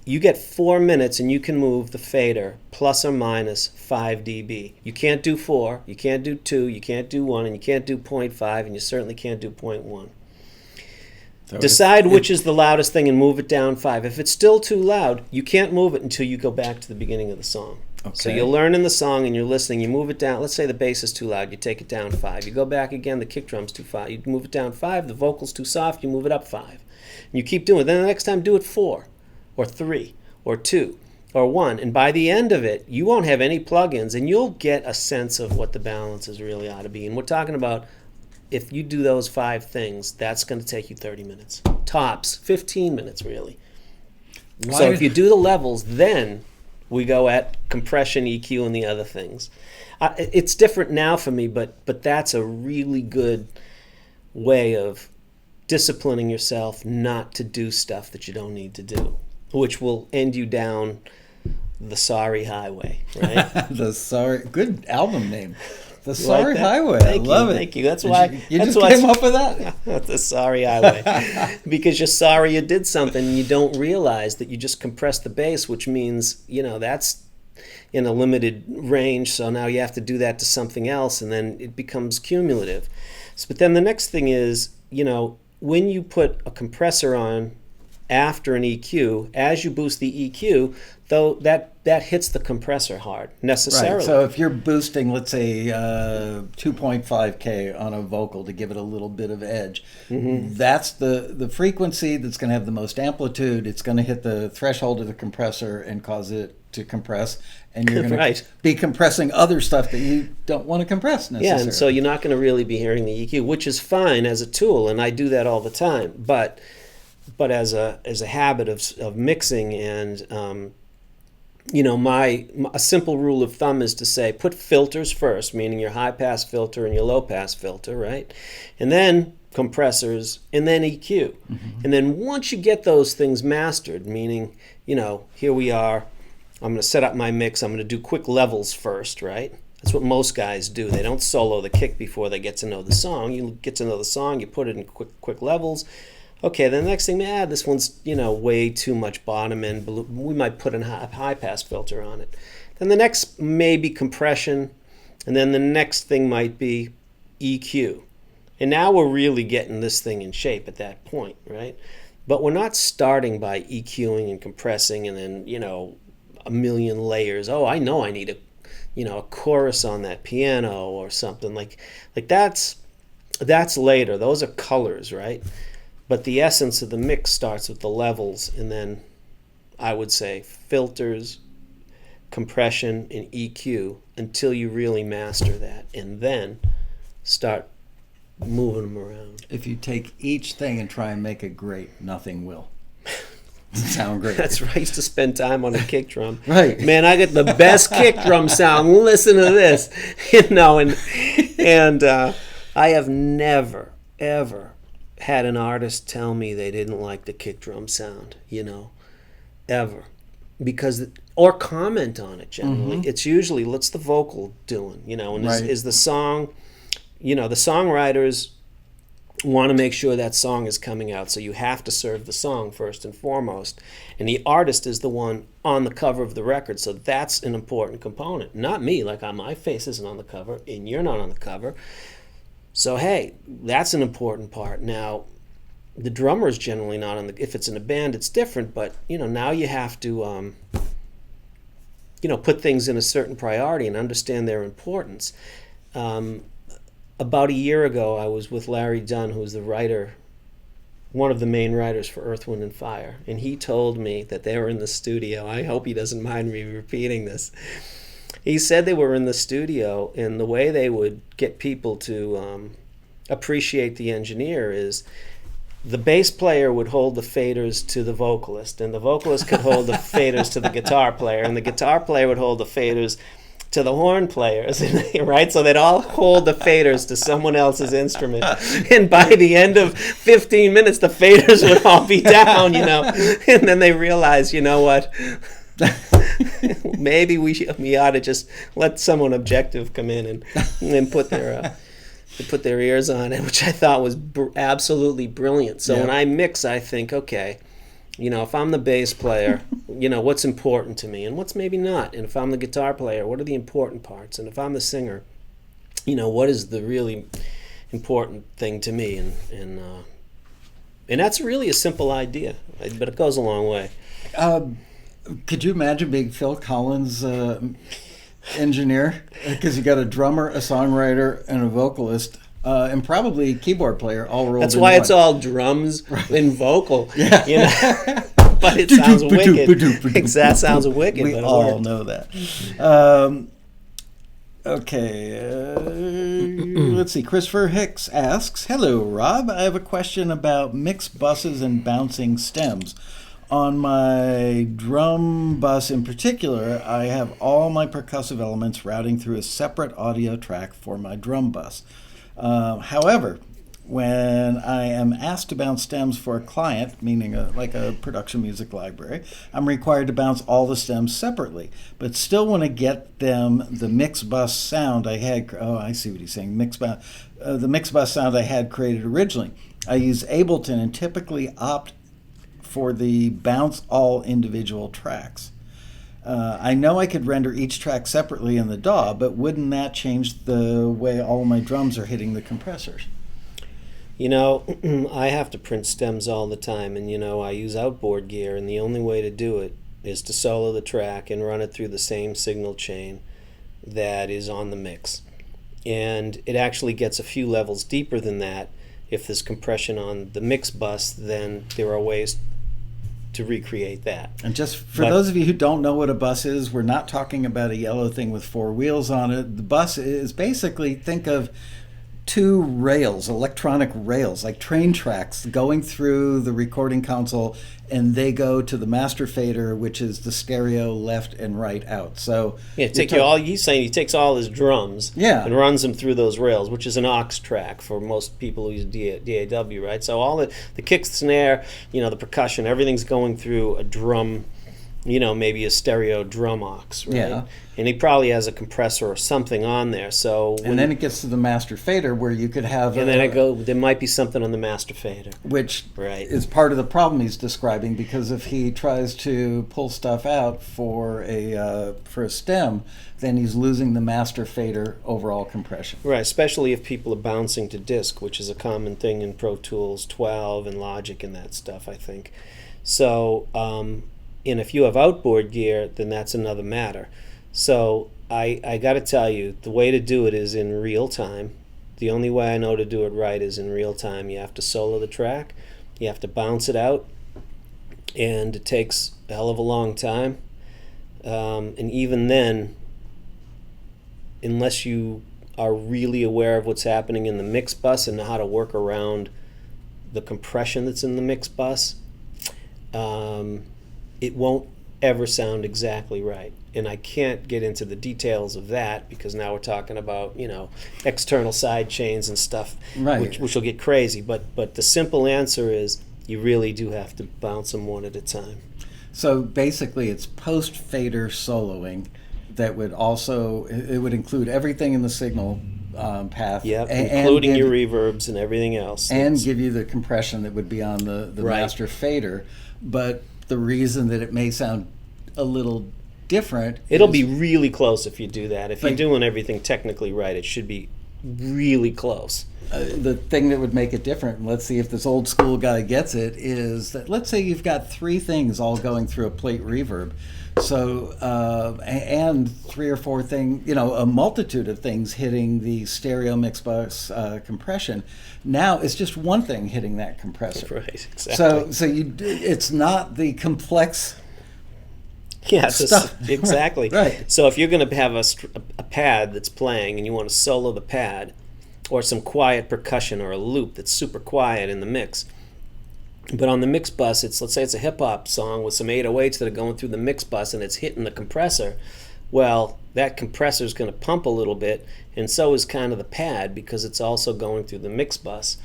You get 4 minutes, and you can move the fader plus or minus 5 dB. You can't do 4, you can't do 2, you can't do 1, and you can't do 0.5, and you certainly can't do 0.1. So decide which is the loudest thing and move it down 5. If it's still too loud, you can't move it until you go back to the beginning of the song. Okay. So you'll learn in the song and you're listening, you move it down. Let's say the bass is too loud, you take it down 5. You go back again, the kick drum's too 5. You move it down 5, the vocal's too soft, you move it up 5. And you keep doing it. Then the next time do it 4 or 3 or 2 or 1. And by the end of it, you won't have any plugins and you'll get a sense of what the balances really ought to be. And we're talking about, if you do those 5 things, that's going to take you 30 minutes. Tops, 15 minutes really. So if you do the levels, then we go at compression, EQ, and the other things. It's different now for me, but that's a really good way of disciplining yourself not to do stuff that you don't need to do, which will end you down the sorry highway, right? Good album name. The Sorry Highway. Thank I love it. Thank you. That's why you just came up with that. The Sorry Highway, because you're sorry you did something and you don't realize that you just compressed the bass, which means that's in a limited range. So now you have to do that to something else, and then it becomes cumulative. But then the next thing is, when you put a compressor on after an EQ, as you boost the EQ, though that hits the compressor hard necessarily. Right. So if you're boosting, let's say 2.5K on a vocal to give it a little bit of edge, that's the frequency that's going to have the most amplitude. It's going to hit the threshold of the compressor and cause it to compress, and you're going to be compressing other stuff that you don't want to compress necessarily. Yeah, and so you're not going to really be hearing the EQ, which is fine as a tool, and I do that all the time. But as a habit of mixing and a simple rule of thumb is to say put filters first, meaning your high pass filter and your low pass filter, right? And then compressors, and then EQ. And then once you get those things mastered, meaning, here we are, I'm going to set up my mix, I'm going to do quick levels first, right? That's what most guys do. They don't solo the kick before they get to know the song. You get to know the song, you put it in quick levels. Okay, then the next thing, this one's, way too much bottom end. We might put a high pass filter on it. Then the next may be compression, and then the next thing might be EQ. And now we're really getting this thing in shape at that point, right? But we're not starting by EQing and compressing and then, a million layers. Oh, I know I need a chorus on that piano or something like that's later. Those are colors, right? But the essence of the mix starts with the levels, and then I would say filters, compression, and EQ until you really master that, and then start moving them around. If you take each thing and try and make it great, nothing will sound great. That's right. I used to spend time on a kick drum. Right. Man, I get the best kick drum sound. Listen to this. And I have never, ever had an artist tell me they didn't like the kick drum sound, ever. Or comment on it generally. It's usually, what's the vocal doing, and is the song, the songwriters want to make sure that song is coming out, so you have to serve the song first and foremost. And the artist is the one on the cover of the record, so that's an important component. Not me, my face isn't on the cover, and you're not on the cover. So, hey, that's an important part. Now, the drummer's generally not on if it's in a band, it's different, but, now you have to, put things in a certain priority and understand their importance. About a year ago, I was with Larry Dunn, who's the writer, one of the main writers for Earth, Wind, and Fire, and he told me that they were in the studio. I hope he doesn't mind me repeating this. He said they were in the studio, and the way they would get people to appreciate the engineer is the bass player would hold the faders to the vocalist, and the vocalist could hold the faders to the guitar player, and the guitar player would hold the faders to the horn players, right? So they'd all hold the faders to someone else's instrument. And by the end of 15 minutes, the faders would all be down, And then they realized, what? Maybe we ought to just let someone objective come in and put their to put their ears on it, which I thought was absolutely brilliant. So when I mix, I think, okay, if I'm the bass player, what's important to me and what's maybe not. And if I'm the guitar player, what are the important parts? And if I'm the singer, what is the really important thing to me? And that's really a simple idea, but it goes a long way. Could you imagine being Phil Collins' engineer? Because you got a drummer, a songwriter, and a vocalist, and probably keyboard player all rolled in. That's why it's all drums and vocal. Yeah. But it sounds wicked. That sounds wicked. We all know that. Okay. Let's see. Christopher Hicks asks, "Hello, Rob. I have a question about mixed buses and bouncing stems. On my drum bus in particular, I have all my percussive elements routing through a separate audio track for my drum bus. However, when I am asked to bounce stems for a client, meaning like a production music library, I'm required to bounce all the stems separately, but still want to get them the mix bus sound I had. Oh, I see what he's saying. The mix bus sound I had created originally. I use Ableton and typically opt for the bounce all individual tracks. I know I could render each track separately in the DAW, but wouldn't that change the way all my drums are hitting the compressors?" I have to print stems all the time, and I use outboard gear, and the only way to do it is to solo the track and run it through the same signal chain that is on the mix. And it actually gets a few levels deeper than that. If there's compression on the mix bus, then there are ways to recreate that. And just for those of you who don't know what a bus is, we're not talking about a yellow thing with four wheels on it. The bus is basically, think of two rails, electronic rails, like train tracks going through the recording console, and they go to the master fader, which is the stereo left and right out. So he's saying he takes all his drums and runs them through those rails, which is an aux track for most people who use DAW, right? So all the kick, snare, the percussion, everything's going through a drum, maybe a stereo drum aux, right? Yeah. And he probably has a compressor or something on there. And then it gets to the master fader where you could have... there might be something on the master fader. Which is part of the problem he's describing, because if he tries to pull stuff out for a stem, then he's losing the master fader overall compression. Right, especially if people are bouncing to disk, which is a common thing in Pro Tools 12 and Logic and that stuff, I think. So, and if you have outboard gear, then that's another matter. So I got to tell you, the way to do it is in real time. The only way I know to do it right is in real time. You have to solo the track, you have to bounce it out, and it takes a hell of a long time. And even then, unless you are really aware of what's happening in the mix bus and know how to work around the compression that's in the mix bus, it won't ever sound exactly right. And I can't get into the details of that because now we're talking about, external side chains and stuff, right, which will get crazy. But the simple answer is you really do have to bounce them one at a time. So basically it's post-fader soloing that would also, it would include everything in the signal path. Yep, including your reverbs and everything else. And give you the compression that would be on the master fader. But the reason that it may sound a little different, it'll be really close if you do that. If you're doing everything technically right, it should be really close. The thing that would make it different, let's see if this old school guy gets it, is that let's say you've got three things all going through a plate reverb. So, and three or four things, a multitude of things hitting the stereo mix bus compression. Now it's just one thing hitting that compressor. Right, exactly. So it's not the complex stuff. Exactly. Right. So if you're going to have a pad that's playing and you want to solo the pad, or some quiet percussion or a loop that's super quiet in the mix, but on the mix bus, let's say it's a hip-hop song with some 808s that are going through the mix bus and it's hitting the compressor, well, that compressor is going to pump a little bit, and so is kind of the pad because it's also going through the mix bus.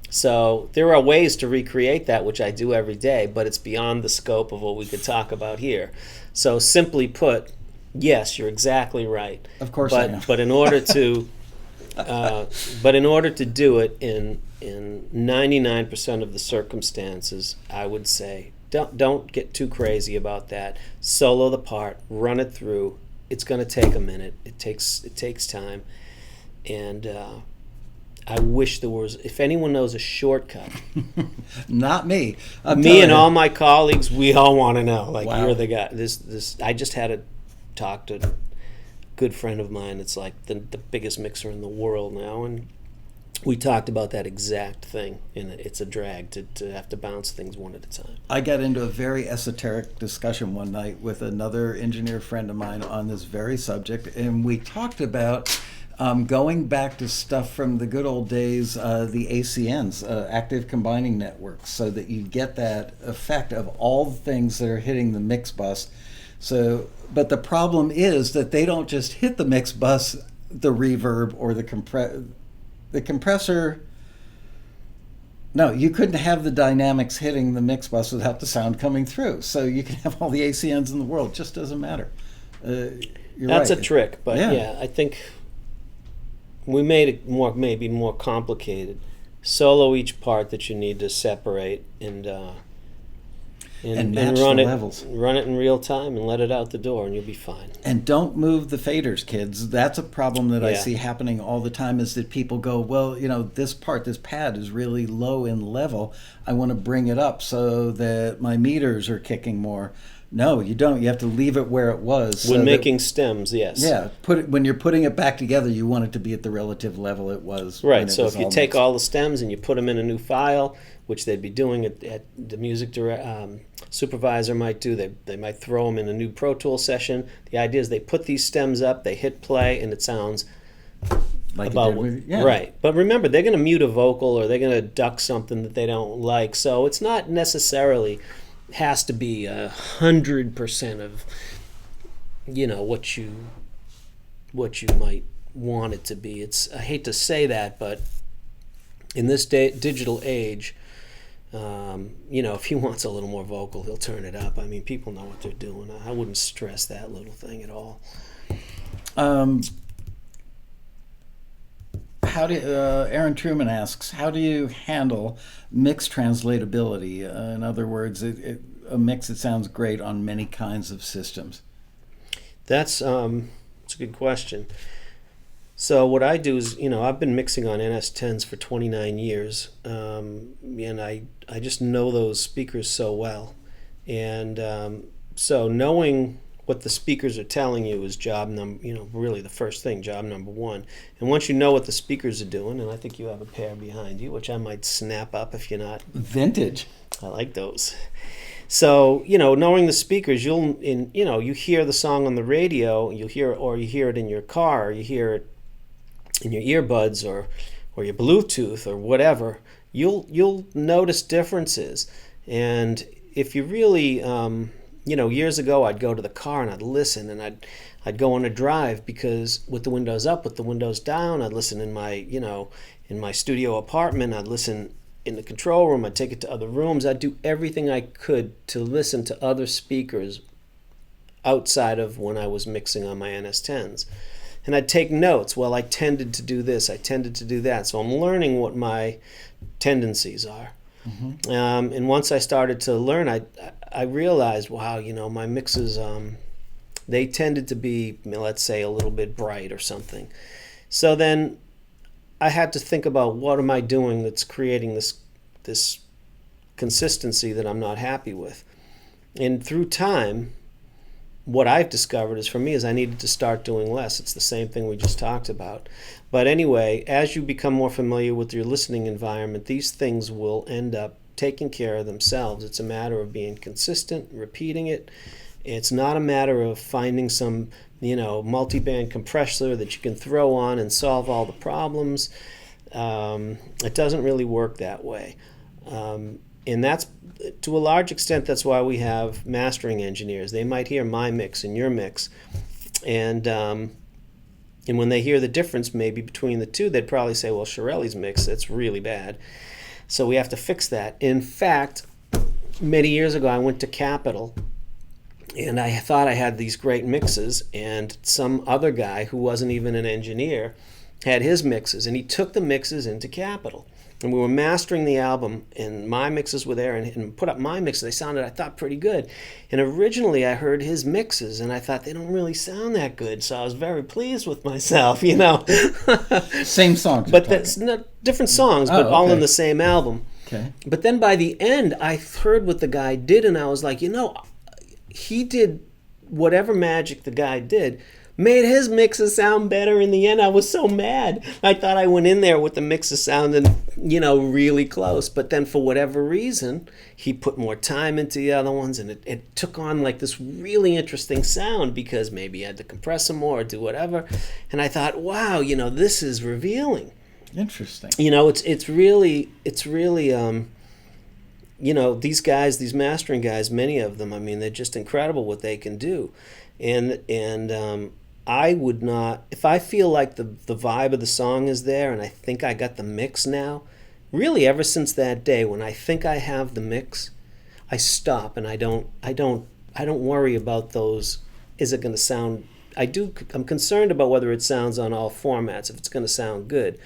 So there are ways to recreate that, which I do every day, but it's beyond the scope of what we could talk about here. So simply put, yes, you're exactly right. Of course I am. But in order to But in order to do it in 99% of the circumstances, I would say don't get too crazy about that. Solo the part, run it through. It's going to take a minute. It takes time, and I wish there was. If anyone knows a shortcut, not me. Me and all my colleagues, we all want to know. Like, wow. You're the guy. This. I just had a talk to a good friend of mine. It's like the biggest mixer in the world now, and we talked about that exact thing. And it's a drag to have to bounce things one at a time. I got into a very esoteric discussion one night with another engineer friend of mine on this very subject, and we talked about going back to stuff from the good old days, the ACNs, active combining networks, so that you get that effect of all the things that are hitting the mix bus. So, but the problem is that they don't just hit the mix bus, the reverb or the compressor. No, you couldn't have the dynamics hitting the mix bus without the sound coming through. So you can have all the ACNs in the world. It just doesn't matter. That's right. A trick, but yeah, I think we made it maybe more complicated. Solo each part that you need to separate and match run the it, levels. Run it in real time and let it out the door, and you'll be fine. And don't move the faders, kids. That's a problem that I see happening all the time, is that people go, well, this pad is really low in level. I want to bring it up so that my meters are kicking more. No, you don't. You have to leave it where it was. When making stems, yes. Yeah, when you're putting it back together, you want it to be at the relative level it was. Right, so if you take all the stems and you put them in a new file, which they'd be doing at the music supervisor might do, they might throw them in a new Pro Tool session. The idea is they put these stems up, they hit play, and it sounds like right. But remember, they're going to mute a vocal or they're going to duck something that they don't like. So it's not necessarily has to be 100% of what you might want it to be. I hate to say that, but in this digital age, if he wants a little more vocal, he'll turn it up. I mean, people know what they're doing. I wouldn't stress that little thing at all. Aaron Truman asks, how do you handle mix translatability? In other words, a mix that sounds great on many kinds of systems. That's a good question. So what I do is, I've been mixing on NS10s for 29 years, and I just know those speakers so well. And so knowing what the speakers are telling you is really the first thing, job number one. And once you know what the speakers are doing, and I think you have a pair behind you, which I might snap up if you're not. Vintage. I like those. So, knowing the speakers, you hear the song on the radio, you hear it in your car, or you hear it in your earbuds or your Bluetooth or whatever, you'll notice differences. And if you really, years ago I'd go to the car and I'd listen, and I'd go on a drive, because with the windows up, with the windows down, I'd listen in my studio apartment, I'd listen in the control room, I'd take it to other rooms, I'd do everything I could to listen to other speakers outside of when I was mixing on my NS10s. And I'd take notes. Well, I tended to do this, I tended to do that. So I'm learning what my tendencies are. Mm-hmm. And once I started to learn, I realized, wow, my mixes, they tended to be, let's say, a little bit bright or something. So then I had to think about, what am I doing that's creating this consistency that I'm not happy with? And through time, what I've discovered is I needed to start doing less. It's the same thing we just talked about. But anyway, as you become more familiar with your listening environment, these things will end up taking care of themselves. It's a matter of being consistent, repeating it. It's not a matter of finding some, multi-band compressor that you can throw on and solve all the problems. It doesn't really work that way. And that's, to a large extent, that's why we have mastering engineers. They might hear my mix and your mix, and when they hear the difference maybe between the two, they'd probably say, well, Chiarelli's mix, that's really bad. So we have to fix that. In fact, many years ago, I went to Capitol, and I thought I had these great mixes, and some other guy who wasn't even an engineer had his mixes, and he took the mixes into Capitol. And we were mastering the album, and my mixes were there, and put up my mixes. They sounded, I thought, pretty good. And originally I heard his mixes, and I thought, they don't really sound that good. So I was very pleased with myself, you know. Same songs. But that's not different songs, but all in the same album. Okay. But then by the end, I heard what the guy did, and I was like, you know, he did whatever magic the guy did, made his mixes sound better in the end. I was so mad. I thought I went in there with the mixes sounding, you know, really close. But then for whatever reason, he put more time into the other ones, and it took on like this really interesting sound because maybe he had to compress them more or do whatever. And I thought, wow, you know, this is revealing. Interesting. You know, it's really you know, these guys, these mastering guys, many of them, I mean, they're just incredible what they can do. And I would not, if I feel like the vibe of the song is there and I think I got the mix now, really ever since that day when I think I have the mix, I stop and I don't worry about those, is it going to sound, I'm concerned about whether it sounds on all formats, if it's going to sound good.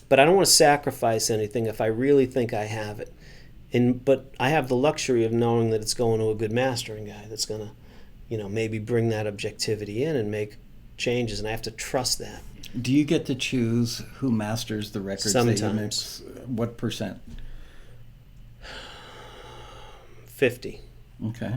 But I don't want to sacrifice anything if I really think I have it. But I have the luxury of knowing that it's going to a good mastering guy that's going to, you know, maybe bring that objectivity in and make changes, and I have to trust that. Do you get to choose who masters the records Sometimes. that you mix? What percent? 50. Okay.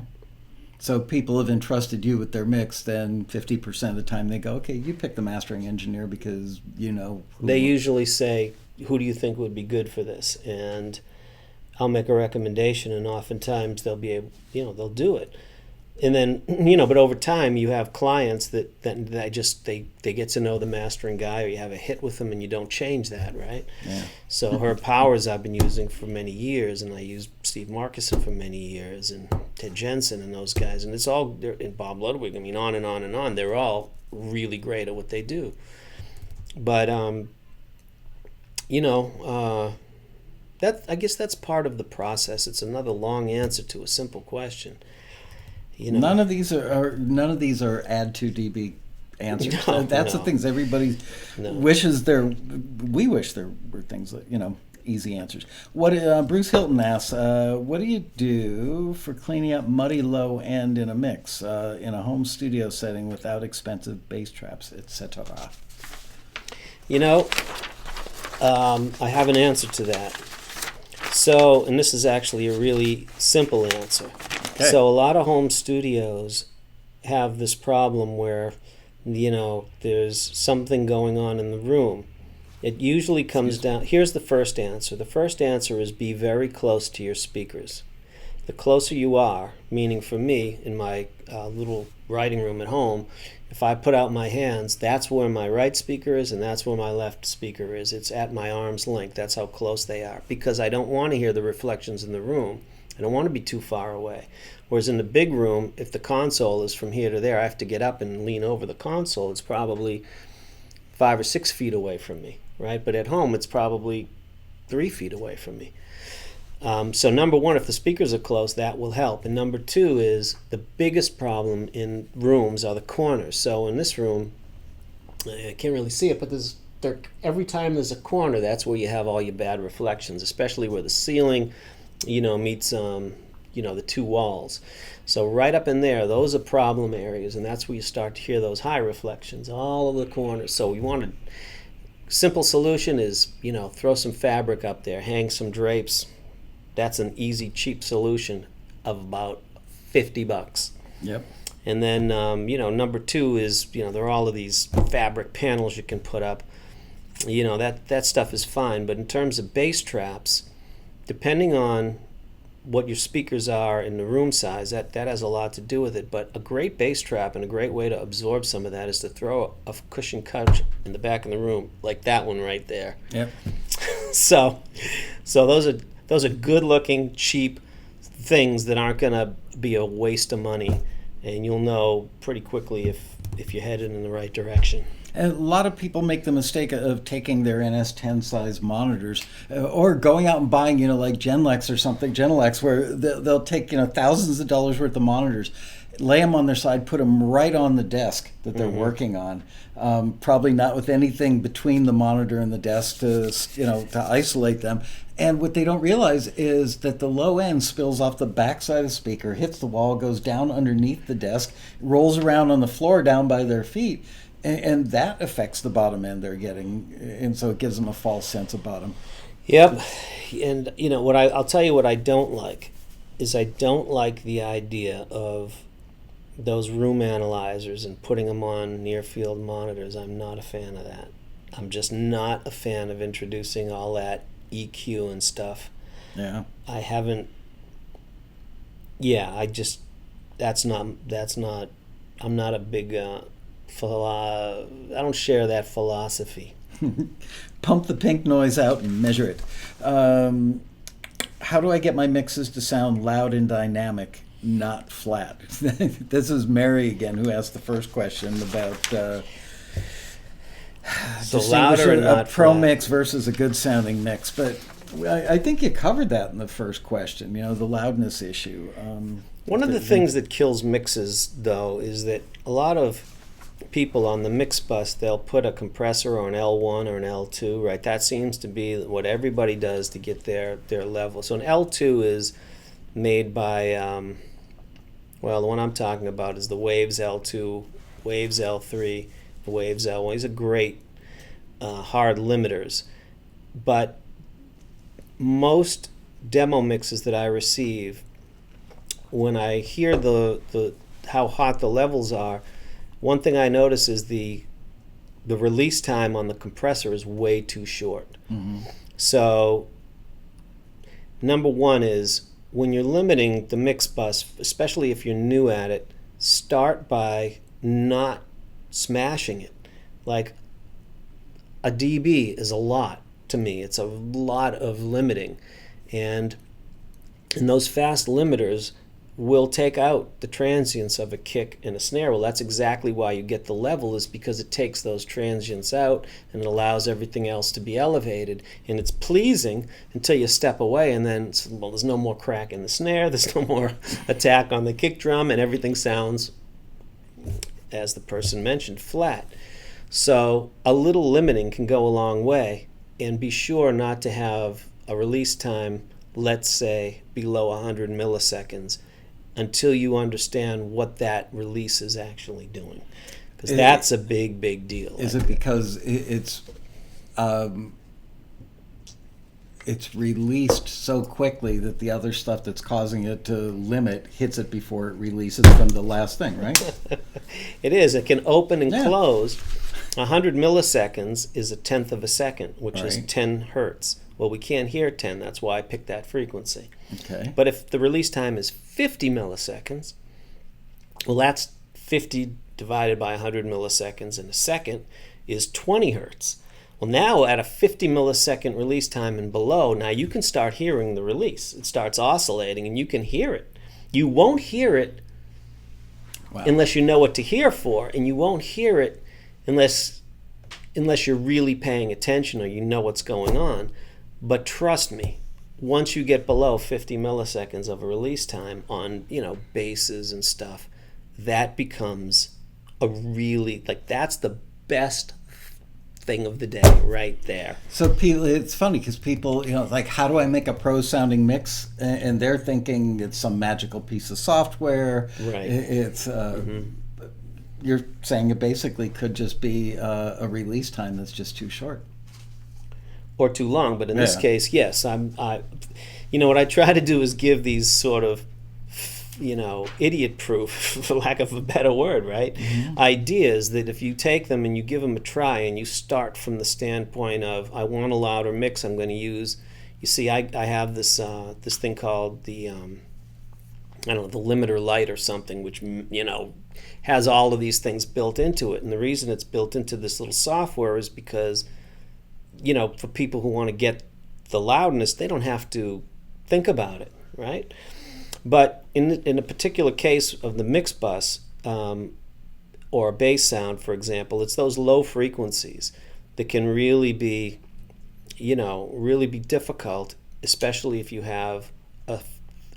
So people have entrusted you with their mix, then 50% of the time they go, okay, you pick the mastering engineer because you know who. They usually say, who do you think would be good for this? And I'll make a recommendation, and oftentimes they'll be able, you know, they'll do it. And then, you know, but over time you have clients that they get to know the mastering guy, or you have a hit with them and you don't change that, right? Yeah. So Herb Powers I've been using for many years, and I used Steve Marcuson for many years, and Ted Jensen and those guys, and it's all, and Bob Ludwig, I mean, on and on and on. They're all really great at what they do. But, you know, I guess that's part of the process. It's another long answer to a simple question. You know, none of these are add to dB answers. No, That's no. the things everybody wishes we wish there were things that, you know, easy answers. What Bruce Hilton asks, what do you do for cleaning up muddy low end in a mix in a home studio setting without expensive bass traps, etc.? You know, I have an answer to that. So, and this is actually a really simple answer. Okay. So a lot of home studios have this problem where, you know, there's something going on in the room. It usually comes down, here's the first answer. The first answer is be very close to your speakers. The closer you are, meaning for me, in my little writing room at home, if I put out my hands, that's where my right speaker is and that's where my left speaker is. It's at my arm's length. That's how close they are. Because I don't want to hear the reflections in the room. I don't want to be too far away. Whereas in the big room, if the console is from here to there, I have to get up and lean over the console. It's probably 5 or 6 feet away from me, right? But at home, it's probably 3 feet away from me. So number one, if the speakers are close, that will help. And number two is the biggest problem in rooms are the corners. So in this room, I can't really see it, but every time there's a corner, that's where you have all your bad reflections, especially where the ceiling, you know, meets, you know, the two walls. So right up in there, those are problem areas, and that's where you start to hear those high reflections, all of the corners. So we want simple solution is, you know, throw some fabric up there, hang some drapes. That's an easy, cheap solution of about $50. Yep. And then, you know, number two is, you know, there are all of these fabric panels you can put up. You know, that stuff is fine. But in terms of bass traps, depending on what your speakers are in the room size, that has a lot to do with it. But a great bass trap and a great way to absorb some of that is to throw a cushion couch in the back of the room, like that one right there. Yep. So those are good-looking, cheap things that aren't going to be a waste of money, and you'll know pretty quickly if you're headed in the right direction. And a lot of people make the mistake of taking their NS10 size monitors or going out and buying, you know, like Genelex or something, Genelex, where they'll take, you know, thousands of dollars worth of monitors. lay them on their side, put them right on the desk that they're working on. Probably not with anything between the monitor and the desk to isolate them. And what they don't realize is that the low end spills off the backside of the speaker, hits the wall, goes down underneath the desk, rolls around on the floor down by their feet, and that affects the bottom end they're getting, and so it gives them a false sense of bottom. Yep. And what I'll tell you what I don't like is I don't like the idea of those room analyzers and putting them on near field monitors. I'm not a fan of that. I'm just not a fan of introducing all that EQ and stuff. Yeah. I haven't. Yeah, that's not. I'm not a big. I don't share that philosophy. Pump the pink noise out and measure it. How do I get my mixes to sound loud and dynamic, not flat? This is Mary again who asked the first question about so louder and not a pro flat. mix versus a good sounding mix. But I think you covered that in the first question, the loudness issue. One of the things that kills mixes, though, is that a lot of people on the mix bus, they'll put a compressor or an L1 or an L2, right? That seems to be what everybody does to get their level. So an L2 is made by, the one I'm talking about is the Waves L2, Waves L3, the Waves L1. These are great hard limiters. But most demo mixes that I receive, when I hear the how hot the levels are, one thing I notice is the release time on the compressor is way too short. Mm-hmm. So number one is when you're limiting the mix bus, especially if you're new at it, start by not smashing it. Like a dB is a lot to me. It's a lot of limiting. And those fast limiters will take out the transients of a kick and a snare. Well, that's exactly why you get the level, is because it takes those transients out and it allows everything else to be elevated. And it's pleasing until you step away, and then, well, there's no more crack in the snare, there's no more attack on the kick drum, and everything sounds, as the person mentioned, flat. So a little limiting can go a long way, and be sure not to have a release time, let's say, below 100 milliseconds, until you understand what that release is actually doing, because that's a big deal. Is it because it's released so quickly that the other stuff that's causing it to limit hits it before it releases from the last thing, right? It is. It can open and close. 100 milliseconds is a tenth of a second, which is 10 hertz. Well, we can't hear 10. That's why I picked that frequency. Okay. But if the release time is 50 milliseconds, well, that's 50 divided by 100 milliseconds, and a second is 20 hertz. Well, now at a 50 millisecond release time and below, now you can start hearing the release. It starts oscillating, and you can hear it. You won't hear it unless you know what to hear for, and you won't hear it unless you're really paying attention or you know what's going on. But trust me, once you get below 50 milliseconds of a release time on, basses and stuff, that becomes that's the best thing of the day right there. So it's funny because people, how do I make a pro-sounding mix? And they're thinking it's some magical piece of software. Right. It's you're saying it basically could just be a release time that's just too short. Or too long, but in this case, yes. What I try to do is give these sort of, idiot proof, for lack of a better word, right? Mm-hmm. Ideas that if you take them and you give them a try and you start from the standpoint of, I want a louder mix, I'm going to use, I have this thing called the limiter light or something, which, has all of these things built into it. And the reason it's built into this little software is because, for people who want to get the loudness, they don't have to think about it, right? But in a particular case of the mix bus or a bass sound, for example, it's those low frequencies that can really be, really be difficult, especially if you have a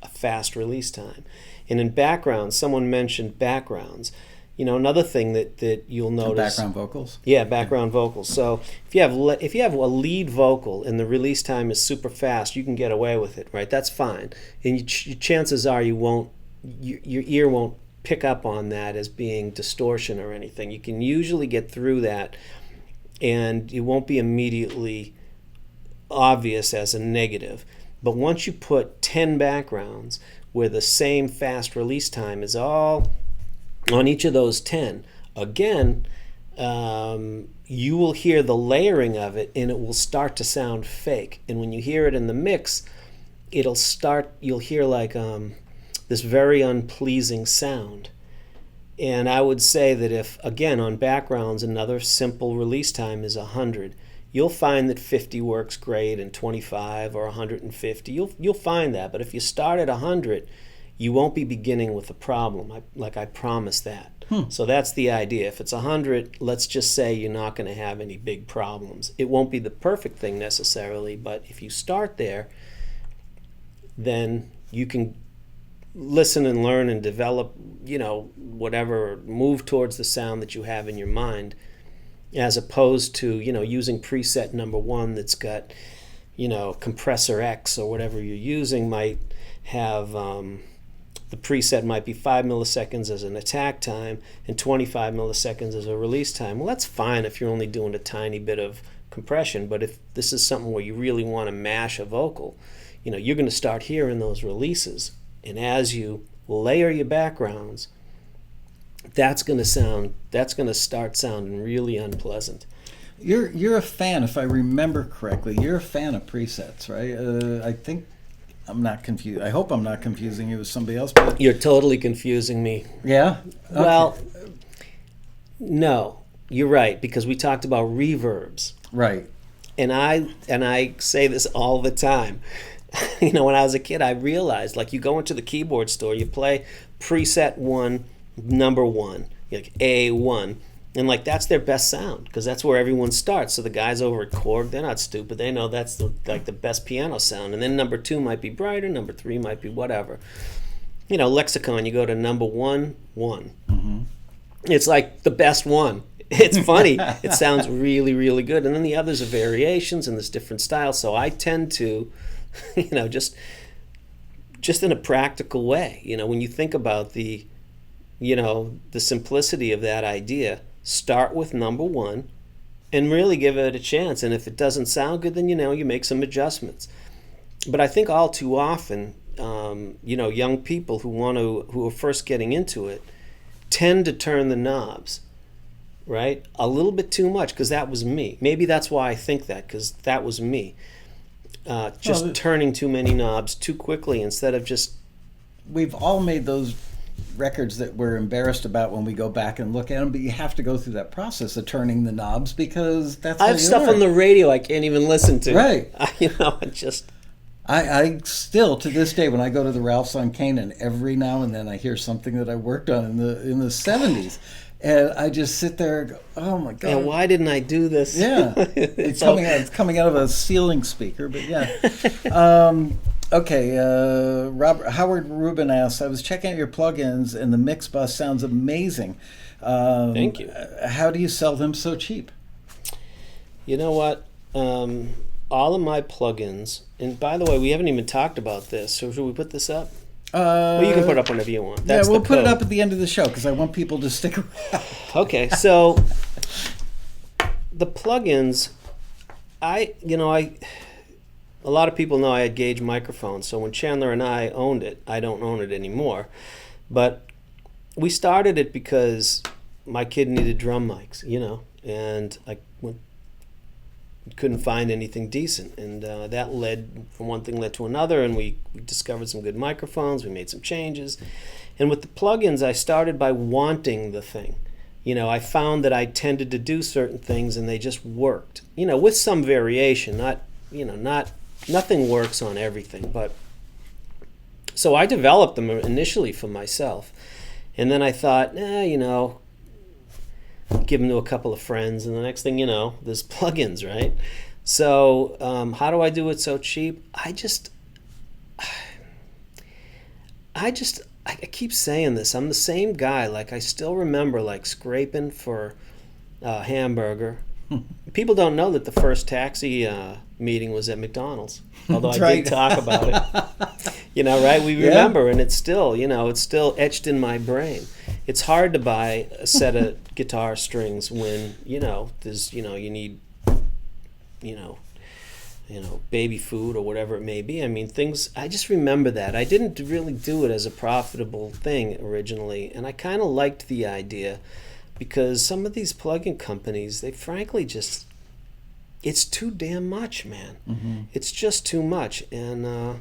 fast release time. And in backgrounds, someone mentioned backgrounds. Another thing that you'll notice. Background vocals? Yeah, background vocals. So if you have a lead vocal and the release time is super fast, you can get away with it, right? That's fine. And chances are your ear won't pick up on that as being distortion or anything. You can usually get through that, and it won't be immediately obvious as a negative. But once you put 10 backgrounds where the same fast release time is all on each of those 10, again, you will hear the layering of it, and it will start to sound fake. And when you hear it in the mix, you'll hear like this very unpleasing sound. And I would say that if, again, on backgrounds, another simple release time is 100, you'll find that 50 works great, and 25 or 150, you'll find that. But if you start at 100, you won't be beginning with a problem. I promise that. So that's the idea. If it's 100, let's just say you're not going to have any big problems. It won't be the perfect thing necessarily, but if you start there, then you can listen and learn and develop, whatever, move towards the sound that you have in your mind, as opposed to, using preset number one that's got, compressor X or whatever you're using might have, the preset might be 5 milliseconds as an attack time and 25 milliseconds as a release time. Well, that's fine if you're only doing a tiny bit of compression, but if this is something where you really want to mash a vocal, you're going to start hearing those releases. And as you layer your backgrounds, that's going to start sounding really unpleasant. You're a fan, if I remember correctly. You're a fan of presets, right? I think I'm not confused. I hope I'm not confusing you with somebody else. But you're totally confusing me. Yeah? Okay. Well, no, you're right, because we talked about reverbs. Right. And I say this all the time. When I was a kid, I realized, like, you go into the keyboard store, you play preset 1, number 1, like A1, and like that's their best sound because that's where everyone starts. So the guys over at Korg, they're not stupid. They know that's the best piano sound. And then number 2 might be brighter, number 3 might be whatever. Lexicon, you go to number 1, 1. Mm-hmm. It's like the best one. It's funny. It sounds really, really good. And then the others are variations and there's different styles. So I tend to, just in a practical way, when you think about the simplicity of that idea, start with number 1 and really give it a chance. And if it doesn't sound good, then, you make some adjustments. But I think all too often, young people who are first getting into it tend to turn the knobs, right? A little bit too much, because that was me. Maybe that's why I think that, because that was me. Turning too many knobs too quickly instead of just... We've all made those records that we're embarrassed about when we go back and look at them, but you have to go through that process of turning the knobs because that's how I have stuff on the radio I can't even listen to. Right. I still, to this day, when I go to the Ralph's on Canaan, every now and then I hear something that I worked on in the 70s. And I just sit there and go, oh my God. And why didn't I do this? Yeah. It's coming out of a ceiling speaker, but yeah. Okay, Howard Rubin asks, I was checking out your plugins and the mix bus sounds amazing. Thank you. How do you sell them so cheap? You know what? All of my plugins, and by the way, we haven't even talked about this, so should we put this up? Well, you can put it up whenever you want. That's we'll put it up at the end of the show because I want people to stick around. Okay, so the plugins, a lot of people know I had Gauge microphones, so when Chandler and I owned it, I don't own it anymore. But we started it because my kid needed drum mics, and I couldn't find anything decent. And that led, from one thing led to another, and we discovered some good microphones, we made some changes. And with the plugins, I started by wanting the thing. I found that I tended to do certain things and they just worked, with some variation, nothing works on everything, but so I developed them initially for myself, and then I thought, give them to a couple of friends, and the next thing you know, there's plugins, right? So how do I do it so cheap? I just I keep saying this. I'm the same guy. Like, I still remember, like, scraping for a hamburger. People don't know that the first taxi meeting was at McDonald's. Although I did talk about it. You know, right? We remember, and it's still, you know, it's still etched in my brain. It's hard to buy a set of guitar strings when, you know, there's, you know, you need, you know, baby food or whatever it may be. I mean, things, I just remember that. I didn't really do it as a profitable thing originally, and I kind of liked the idea because some of these plug-in companies, they frankly just, it's too damn much, man. Mm-hmm. It's just too much, and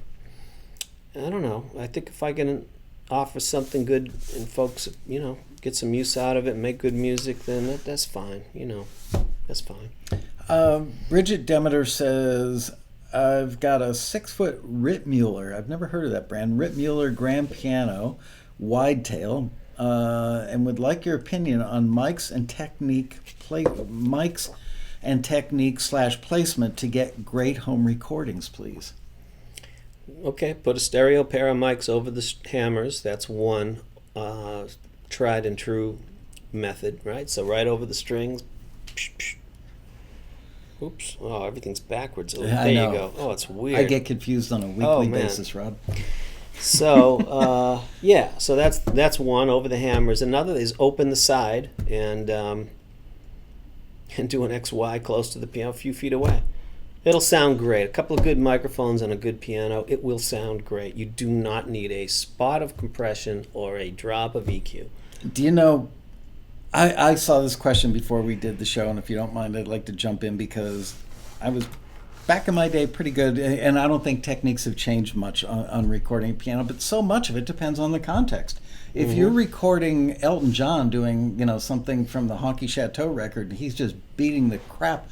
I don't know. I think if I can offer something good and folks, you know, get some use out of it and make good music, then that's fine, you know. That's fine. Bridget Demeter says, I've got a 6-foot Rittmuller. I've never heard of that brand. Rittmuller grand piano, wide tail, and would like your opinion on mics and technique / placement to get great home recordings, please. Okay, put a stereo pair of mics over the hammers. That's one tried and true method, right? So right over the strings. Oops. Oh, everything's backwards. Oh, there you go. Oh, it's weird. I get confused on a weekly basis, Rob. So, yeah. So that's one, over the hammers. Another is open the side and do an XY close to the piano, a few feet away. It'll sound great. A couple of good microphones and a good piano, it will sound great. You do not need a spot of compression or a drop of EQ. Do you know, I saw this question before we did the show, and if you don't mind, I'd like to jump in because I was, back in my day, pretty good, and I don't think techniques have changed much on recording a piano, but so much of it depends on the context. If you're recording Elton John doing, you know, something from the Honky Chateau record, and he's just beating the crap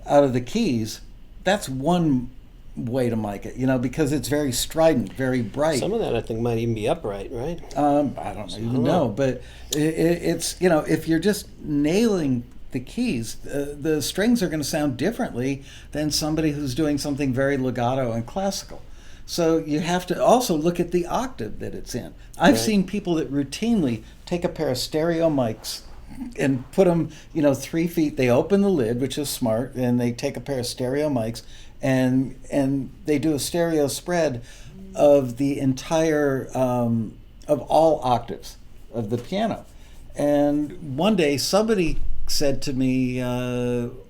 out of the keys, that's one way to mic it, you know, because it's very strident, very bright. Some of that I think might even be upright, right? I don't even know, but it's, you know, if you're just nailing the keys, the strings are going to sound differently than somebody who's doing something very legato and classical. So you have to also look at the octave that it's in. I've seen people that routinely take a pair of stereo mics and put them, you know, 3 feet. They open the lid, which is smart, and they take a pair of stereo mics and they do a stereo spread of the entire of all octaves of the piano. And one day somebody said to me,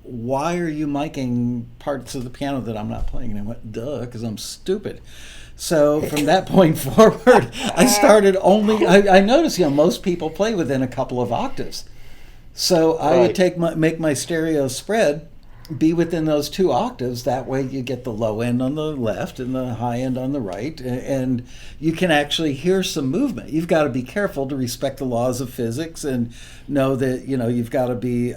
why are you miking parts of the piano that I'm not playing? And I went, duh, because I'm stupid. So from that point forward, I started only, I noticed, you know, most people play within a couple of octaves. So I would make my stereo spread be within those 2 octaves. That way you get the low end on the left and the high end on the right, and you can actually hear some movement. You've got to be careful to respect the laws of physics and know that, you know, you've got to be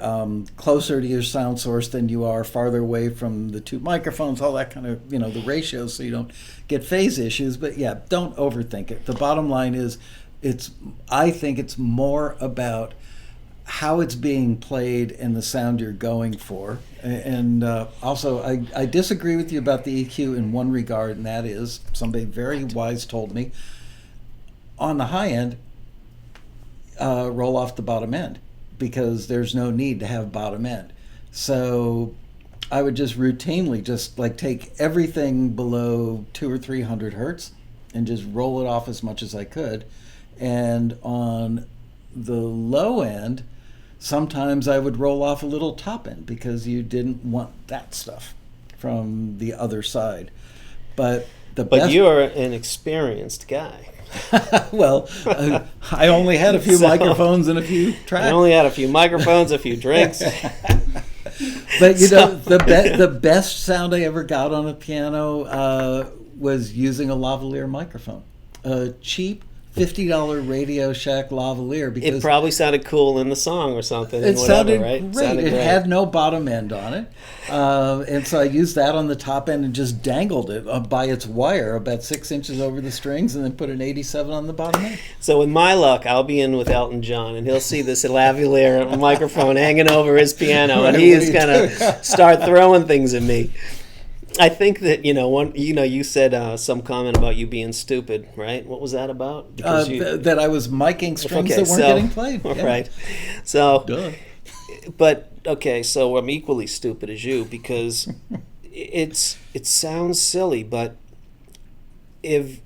closer to your sound source than you are farther away from the 2 microphones, all that kind of, you know, the ratios, so you don't get phase issues. But yeah, don't overthink it. The bottom line is, I think it's more about how it's being played and the sound you're going for. And also, I disagree with you about the EQ in one regard, and that is, somebody very wise told me, on the high end, roll off the bottom end, because there's no need to have bottom end. So I would just routinely just like take everything below 200 or 300 hertz and just roll it off as much as I could. And on the low end, sometimes I would roll off a little top end because you didn't want that stuff from the other side. But you're an experienced guy. Well, I only had a few microphones and a few tracks. I only had a few microphones, a few drinks. But you know, the best sound I ever got on a piano was using a lavalier microphone, a cheap $50 Radio Shack lavalier, because it probably sounded cool in the song or something. It sounded right? great. It had no bottom end on it, and so I used that on the top end and just dangled it by its wire about 6 inches over the strings, and then put an 87 on the bottom end. So with my luck, I'll be in with Elton John, and he'll see this lavalier microphone hanging over his piano, and he is gonna start throwing things at me. I think that you said some comment about you being stupid, right? What was that about? That I was miking strings okay, that weren't getting played. All Yeah. right. So, Duh. but okay, so I'm equally stupid as you because it sounds silly, but if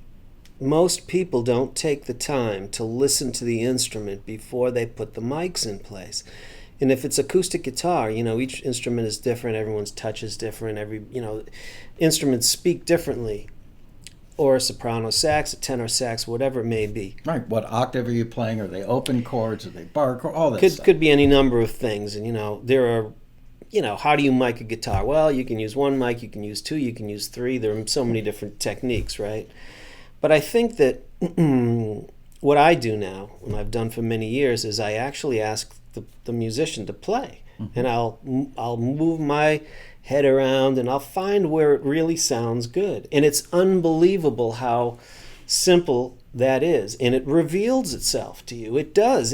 most people don't take the time to listen to the instrument before they put the mics in place. And if it's acoustic guitar, each instrument is different, everyone's touch is different, instruments speak differently. Or a soprano sax, a tenor sax, whatever it may be. Right. What octave are you playing? Are they open chords? Are they bar chords? All that stuff. Could be any number of things. And, there are, how do you mic a guitar? Well, you can use one mic, you can use two, you can use three. There are so many different techniques, right? But I think that what I do now, and I've done for many years, is I actually ask the musician to play. Mm-hmm. And I'll move my head around and I'll find where it really sounds good. And it's unbelievable how simple that is. And it reveals itself to you. It does.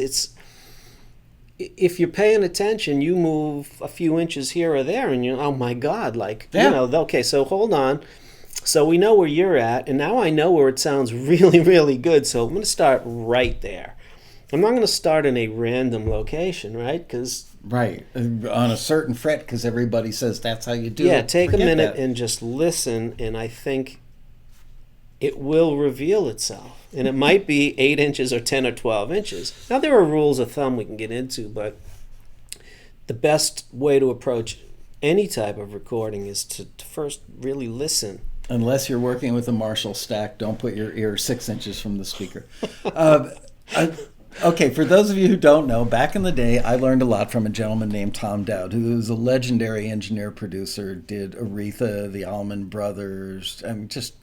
If you're paying attention, you move a few inches here or there and oh my God, okay, so hold on. So we know where you're at, and now I know where it sounds really, really good. So I'm going to start right there. I'm not going to start in a random location, right? Right, on a certain fret, because everybody says that's how you do it. Yeah, take a minute and just listen, and I think it will reveal itself. And it might be 8 inches or 10 or 12 inches. Now, there are rules of thumb we can get into, but the best way to approach any type of recording is to first really listen. Unless you're working with a Marshall stack, don't put your ear 6 inches from the speaker. Okay, for those of you who don't know, back in the day, I learned a lot from a gentleman named Tom Dowd, who was a legendary engineer-producer, did Aretha, the Allman Brothers, just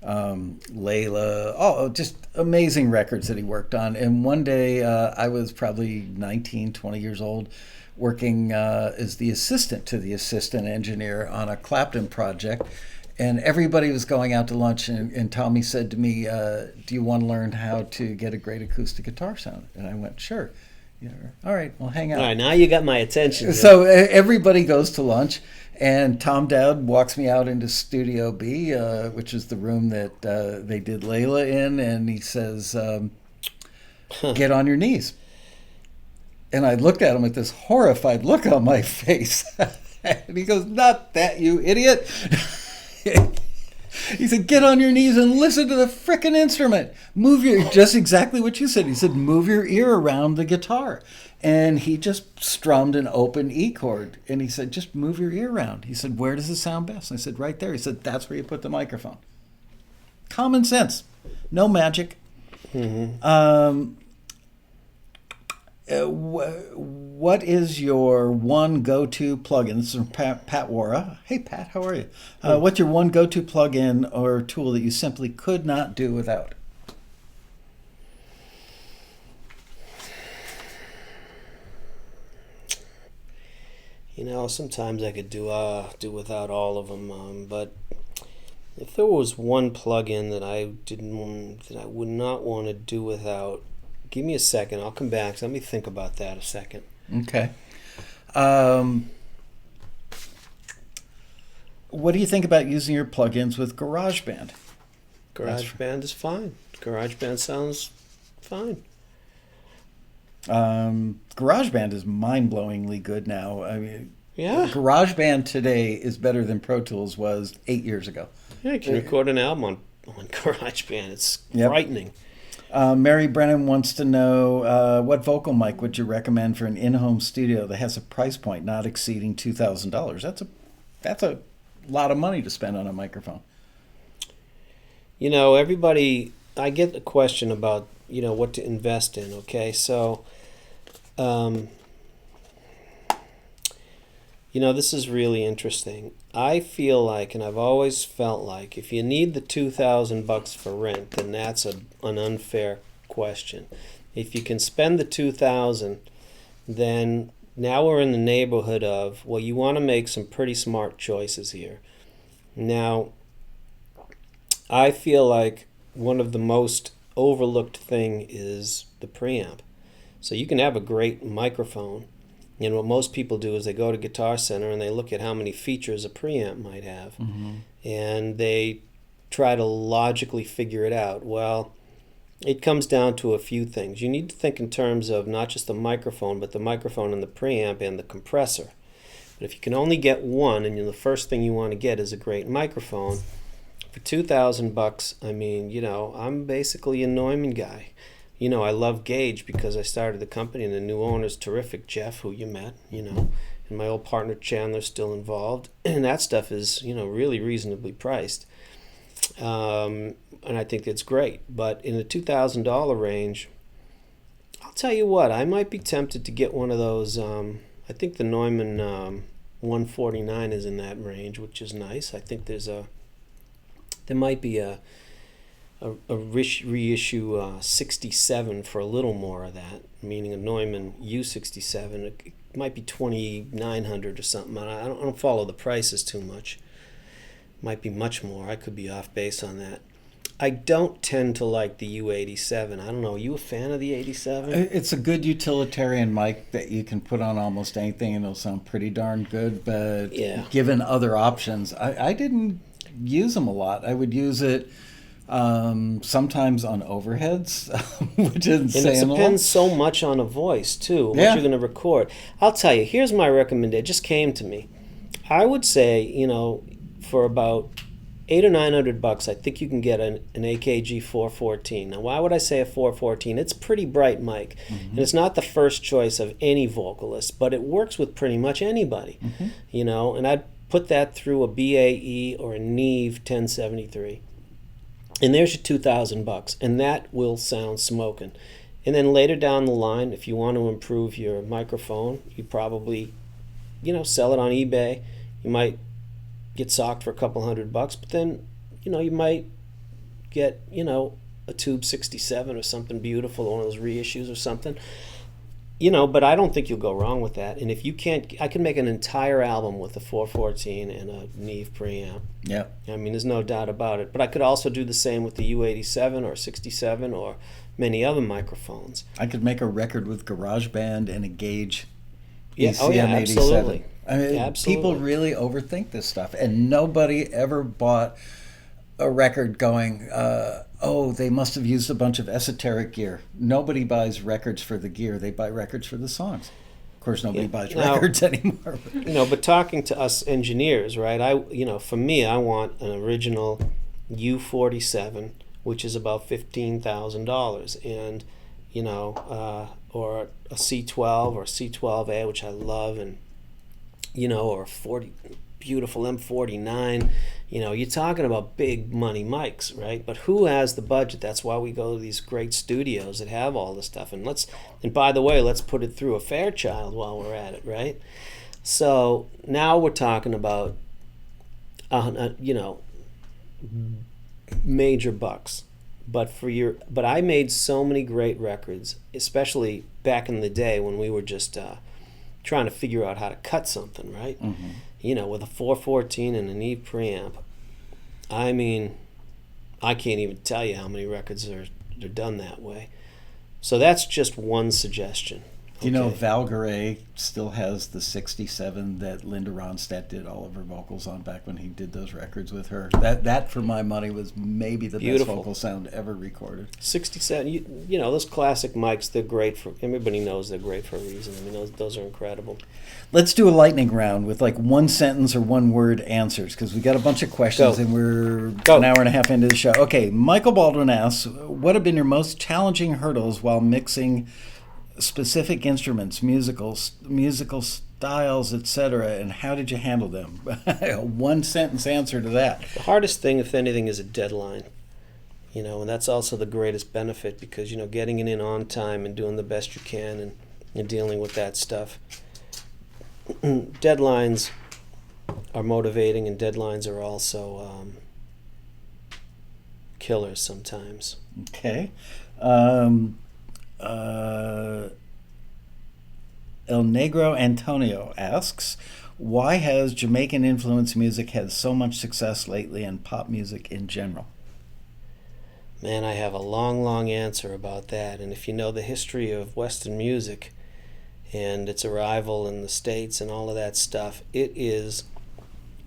Layla, just amazing records that he worked on. And one day, I was probably 19, 20 years old, working as the assistant to the assistant engineer on a Clapton project. And everybody was going out to lunch, and Tommy said to me, do you want to learn how to get a great acoustic guitar sound? And I went, sure. All right, well, hang out. All right, now you got my attention. So everybody goes to lunch, and Tom Dowd walks me out into Studio B, which is the room that they did Layla in, and he says, get on your knees. And I looked at him with this horrified look on my face. And he goes, not that, you idiot. He said, get on your knees and listen to the frickin' instrument. Just exactly what you said. He said, move your ear around the guitar. And he just strummed an open E chord. And he said, just move your ear around. He said, where does it sound best? And I said, right there. He said, that's where you put the microphone. Common sense. No magic. Mm-hmm. What is your one go-to plugin? This is from Pat Wara. Hey, Pat, how are you? What's your one go-to plugin or tool that you simply could not do without? Sometimes I could do without all of them, but if there was one plugin that I would not want to do without, give me a second. I'll come back. Let me think about that a second. Okay. What do you think about using your plugins with GarageBand? GarageBand is fine. GarageBand sounds fine. GarageBand is mind-blowingly good now. I mean, yeah. GarageBand today is better than Pro Tools was 8 years ago. Yeah, you can record an album on GarageBand. It's frightening. Mary Brennan wants to know what vocal mic would you recommend for an in-home studio that has a price point not exceeding $2,000? That's a lot of money to spend on a microphone. Everybody, I get a question about what to invest in. Okay, so this is really interesting. I feel like, and I've always felt like, if you need the $2,000 for rent, then that's an unfair question. If you can spend the $2,000, then now we're in the neighborhood of, well, you want to make some pretty smart choices here. Now, I feel like one of the most overlooked thing is the preamp. So you can have a great microphone, And what most people do is they go to Guitar Center and they look at how many features a preamp might have, and they try to logically figure it out. Well, it comes down to a few things. You need to think in terms of not just the microphone, but the microphone and the preamp and the compressor. But if you can only get one, and the first thing you want to get is a great microphone, for $2,000, I mean, I'm basically a Neumann guy. I love Gage because I started the company, and the new owner's terrific, Jeff, who you met, and my old partner Chandler's still involved, and that stuff is, really reasonably priced. And I think it's great. But in the $2,000 range, I'll tell you what, I might be tempted to get one of those. I think the Neumann 149 is in that range, which is nice. I think there might be a reissue 67 for a little more of that, meaning a Neumann U67. It might be 2,900 or something. I don't follow the prices too much. Might be much more. I could be off base on that. I don't tend to like the U87. I don't know. Are you a fan of the 87? It's a good utilitarian mic that you can put on almost anything and it'll sound pretty darn good. But given other options, I didn't use them a lot. I would use it sometimes on overheads, which isn't saying a lot. And it depends so much on a voice, too, what you're going to record. I'll tell you, here's my recommendation. It just came to me. I would say, for about $800 or $900, I think you can get an AKG 414. Now, why would I say a 414? It's a pretty bright mic, and it's not the first choice of any vocalist, but it works with pretty much anybody, and I'd put that through a BAE or a Neve 1073. And there's your $2,000, and that will sound smoking. And then later down the line, if you want to improve your microphone, you probably, sell it on eBay. You might get socked for a couple $100, but then, you might get, a Tube 67 or something beautiful, one of those reissues or something. But I don't think you'll go wrong with that. And if you can't, I can make an entire album with a 414 and a Neve preamp. Yeah. I mean, there's no doubt about it. But I could also do the same with the U87 or 67 or many other microphones. I could make a record with GarageBand and a Gage ECM 87. Absolutely. I mean, absolutely. People really overthink this stuff, and nobody ever bought a record going, they must have used a bunch of esoteric gear. Nobody buys records for the gear. They buy records for the songs. Of course, nobody buys records anymore. But talking to us engineers, right, for me, I want an original U47, which is about $15,000, and, or a C12 or a C12A, which I love, and, or a beautiful M49. You're talking about big money mics, right? But who has the budget? That's why we go to these great studios that have all this stuff. And by the way, let's put it through a Fairchild while we're at it, right? So now we're talking about, major bucks. But I made so many great records, especially back in the day when we were just trying to figure out how to cut something, right? With a 414 and an Neve preamp. I mean, I can't even tell you how many records are done that way. So that's just one suggestion. Do you know Valgaray still has the 67 that Linda Ronstadt did all of her vocals on back when he did those records with her? That for my money, was maybe the best vocal sound ever recorded. 67, those classic mics, they're great for, everybody knows they're great for a reason. I mean, those are incredible. Let's do a lightning round with like one sentence or one word answers, because we got a bunch of questions and we're an hour and a half into the show. Okay, Michael Baldwin asks, what have been your most challenging hurdles while mixing specific instruments, musical styles, etc., and how did you handle them? One sentence answer to that. The hardest thing, if anything, is a deadline. And that's also the greatest benefit, because getting it in on time and doing the best you can and dealing with that stuff. Deadlines are motivating, and deadlines are also killers sometimes. Okay. El Negro Antonio asks, why has Jamaican influence music had so much success lately and pop music in general? Man, I have a long answer about that. And if you know the history of Western music, and its arrival in the States and all of that stuff. It is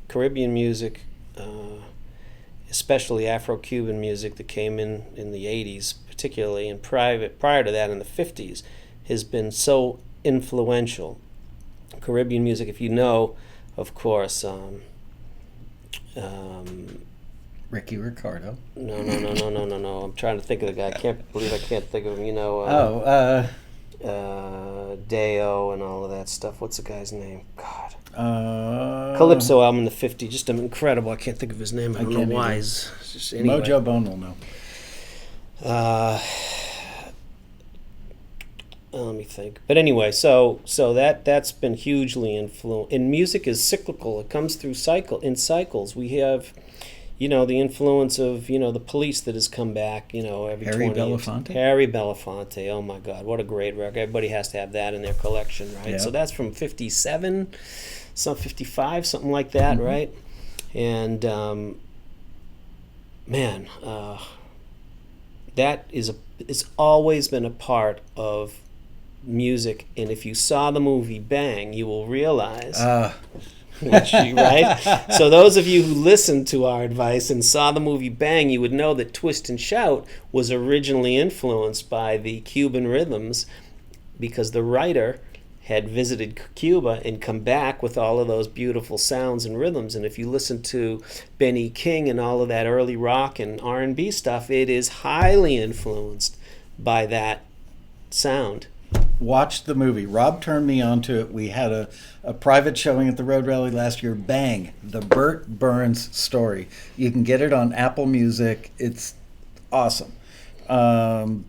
Caribbean music, especially Afro-Cuban music that came in the 80s, particularly, and prior to that in the 50s, has been so influential. Caribbean music, if you know, of course, Ricky Ricardo. No. I'm trying to think of the guy. I can't believe I can't think of him. Deo and all of that stuff. What's the guy's name? God. Calypso album in the 50s. Just incredible. I can't think of his name. I don't know why. Anyway. Mojo Bone will know. Let me think. But anyway, so that's been hugely influential. And music is cyclical. It comes through cycles. We have, the influence of, the Police that has come back, every Harry 20 Belafonte? years. Harry Belafonte. Oh my God, what a great record. Everybody has to have that in their collection, right? Yeah. So that's from 57, 55, something like that, right? And that it's always been a part of music, and if you saw the movie Bang, you will realize right? So those of you who listened to our advice and saw the movie Bang, you would know that Twist and Shout was originally influenced by the Cuban rhythms, because the writer had visited Cuba and come back with all of those beautiful sounds and rhythms. And if you listen to Benny King and all of that early rock and R&B stuff, it is highly influenced by that sound. Watched the movie. Rob turned me on to it. We had a private showing at the Road Rally last year. Bang, the Burt Burns story. You can get it on Apple Music. It's awesome. Saffron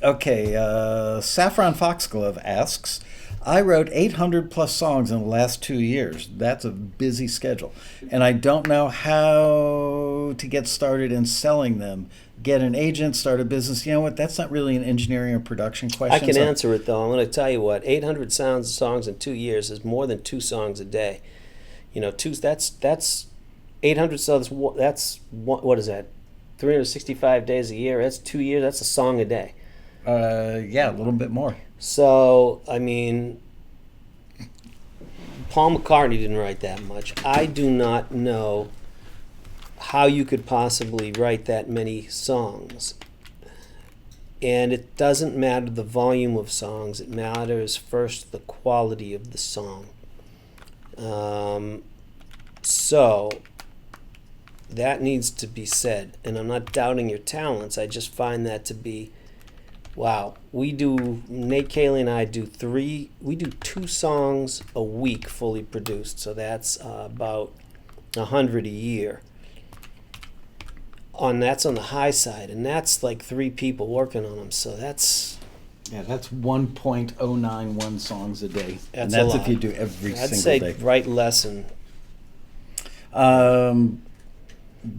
Foxglove asks, I wrote 800 plus songs in the last 2 years. That's a busy schedule. And I don't know how to get started in selling them. Get an agent, start a business. You know what? That's not really an engineering or production question. I can answer it, though. I'm going to tell you what. 800 songs in 2 years is more than 2 songs a day. That's 800 songs. What is that? 365 days a year. That's 2 years. That's a song a day. Yeah, a little bit more. So, I mean, Paul McCartney didn't write that much. I do not know how you could possibly write that many songs. And it doesn't matter the volume of songs. It matters first the quality of the song. So that needs to be said. And I'm not doubting your talents. I just find that to be, wow. Nate Cayley and I do 2 songs a week fully produced. So that's about 100 a year. That's on the high side, and that's like 3 people working on them. So that's 1.091 songs a day. That's a lot. If you do every I'd single say day. Write less. And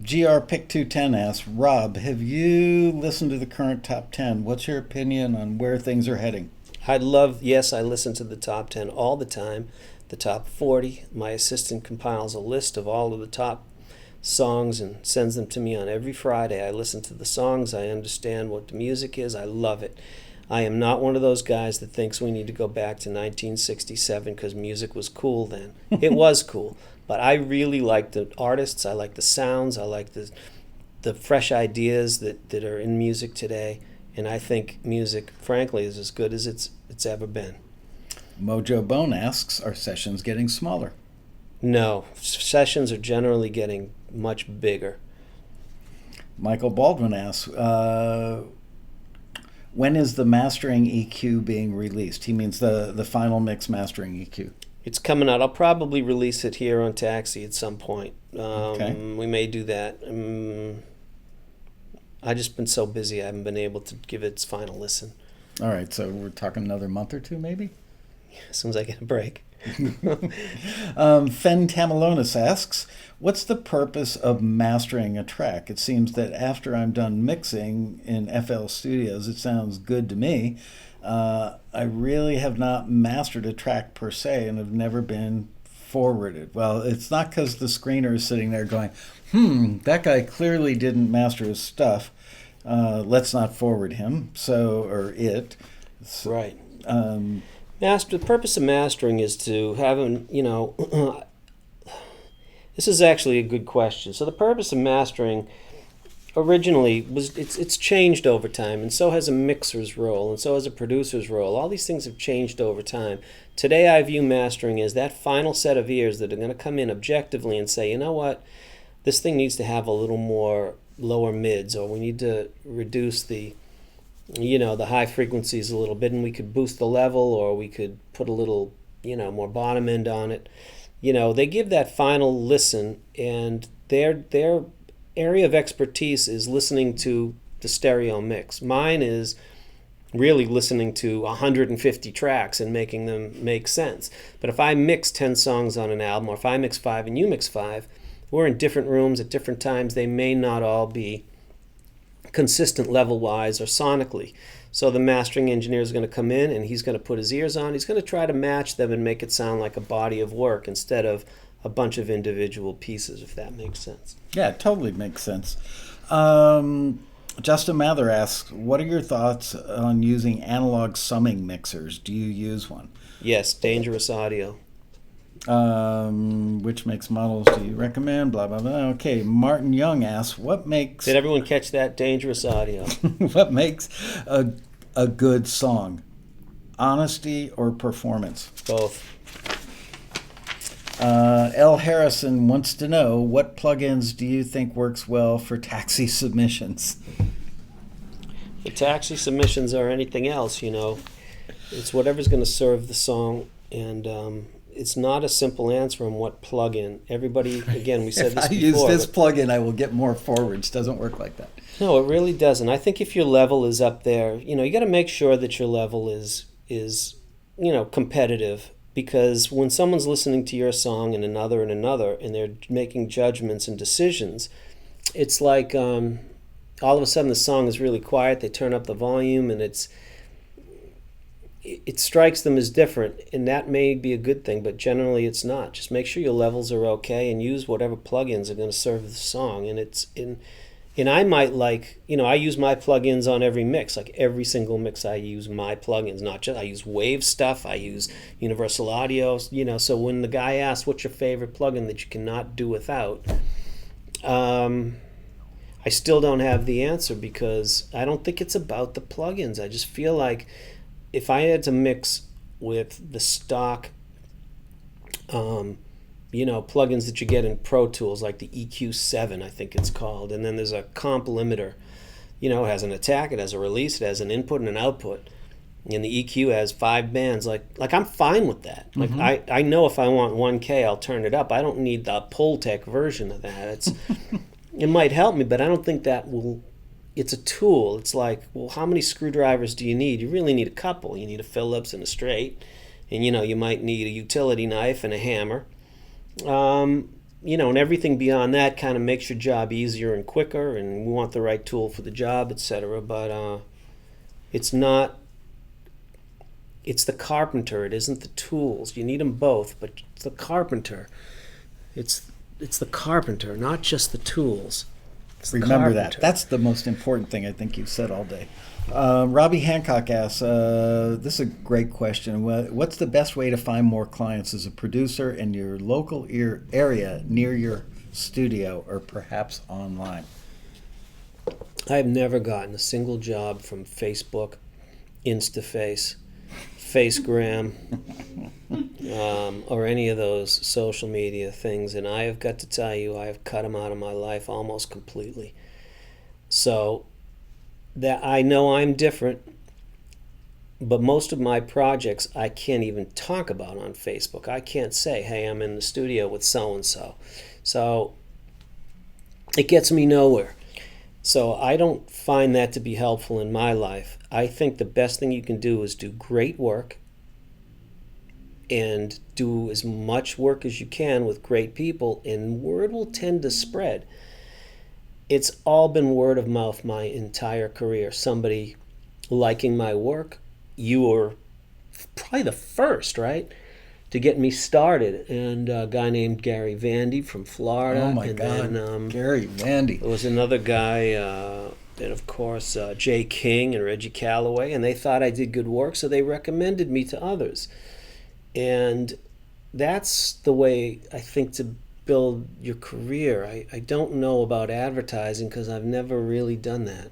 GR Pick 210 asks, Rob, have you listened to the current top 10? What's your opinion on where things are heading? Yes, I listen to the top 10 all the time. The top 40. My assistant compiles a list of all of the top songs and sends them to me on every Friday. I listen to the songs. I understand what the music is. I love it. I am not one of those guys that thinks we need to go back to 1967 because music was cool then. It was cool. But I really like the artists. I like the sounds. I like the fresh ideas that are in music today. And I think music, frankly, is as good as it's ever been. Mojo Bone asks, are sessions getting smaller? No. Sessions are generally getting much bigger. Michael Baldwin asks, when is the mastering EQ being released? He means the FinalMix mastering EQ. It's coming out. I'll probably release it here on Taxi at some point. Okay. We may do that. I've just been so busy I haven't been able to give it its final listen. All right, so we're talking another month or 2 maybe? As soon as I get a break. Fen Tamalonis asks, what's the purpose of mastering a track? It seems that after I'm done mixing in FL Studios, it sounds good to me. I really have not mastered a track per se and have never been forwarded. Well, it's not because the screener is sitting there going, that guy clearly didn't master his stuff. Let's not forward him. Or it. Right. The purpose of mastering is to have this is actually a good question. So the purpose of mastering originally was, it's changed over time, and so has a mixer's role, and so has a producer's role. All these things have changed over time. Today I view mastering as that final set of ears that are going to come in objectively and say, you know what, this thing needs to have a little more lower mids, or we need to reduce the high frequencies a little bit, and we could boost the level, or we could put a little more bottom end on it. They give that final listen, and their area of expertise is listening to the stereo mix. Mine is really listening to 150 tracks and making them make sense. But if I mix 10 songs on an album, or if I mix 5 and you mix 5, we're in different rooms at different times. They may not all be consistent level-wise or sonically. So the mastering engineer is going to come in, and he's going to put his ears on. He's going to try to match them and make it sound like a body of work instead of a bunch of individual pieces, if that makes sense. Yeah, it totally makes sense. Justin Mather asks, what are your thoughts on using analog summing mixers? Do you use one? Yes, Dangerous Audio. Which makes models do you recommend? Blah, blah, blah. Okay, Martin Young asks, what makes... Did everyone catch that? Dangerous Audio. What makes a good song? Honesty or performance? Both. L. Harrison wants to know, what plugins do you think works well for taxi submissions? For taxi submissions or anything else, it's whatever's going to serve the song, and it's not a simple answer on what plugin. Everybody, again, we said this before. If I use this plugin, I will get more forwards. Doesn't work like that. No, it really doesn't. I think if your level is up there, you got to make sure that your level is competitive. Because when someone's listening to your song and another, and they're making judgments and decisions, it's like all of a sudden the song is really quiet, they turn up the volume, and it strikes them as different, and that may be a good thing, but generally it's not. Just make sure your levels are okay and use whatever plugins are going to serve the song. And I might I use my plugins on every mix. Like every single mix I use my plugins, not just, I use Wave stuff, I use Universal Audio, so when the guy asks what's your favorite plugin that you cannot do without, I still don't have the answer, because I don't think it's about the plugins. I just feel like if I had to mix with the stock plugins that you get in Pro Tools, like the EQ7, I think it's called, and then there's a comp limiter. It has an attack, it has a release, it has an input and an output, and the EQ has 5 bands. Like I'm fine with that. Mm-hmm. Like I know if I want 1K, I'll turn it up. I don't need the Pultec version of that. It might help me, but I don't think that will. It's a tool. It's like, well, how many screwdrivers do you need? You really need a couple. You need a Phillips and a straight, and you might need a utility knife and a hammer. And everything beyond that kind of makes your job easier and quicker, and we want the right tool for the job, etc. But it's not. It's the carpenter. It isn't the tools. You need them both, but it's the carpenter. It's the carpenter, not just the tools. Remember that. That's the most important thing I think you've said all day. Robbie Hancock asks, this is a great question. What's the best way to find more clients as a producer in your local area near your studio, or perhaps online? I've never gotten a single job from Facebook, InstaFace, Facegram, or any of those social media things, and I have got to tell you, I have cut them out of my life almost completely. So that I know I'm different, but most of my projects I can't even talk about on Facebook. I can't say, hey, I'm in the studio with so-and-so. So it gets me nowhere. So I don't find that to be helpful in my life. I think the best thing you can do is do great work and do as much work as you can with great people, and word will tend to spread. It's all been word of mouth my entire career. Somebody liking my work. You were probably the first, right, to get me started. And a guy named Gary Vandy from Florida. Oh my and God, then, Gary Vandy. There was another guy, and of course Jay King and Reggie Calloway, and they thought I did good work, so they recommended me to others. And that's the way I think to build your career. I don't know about advertising because I've never really done that.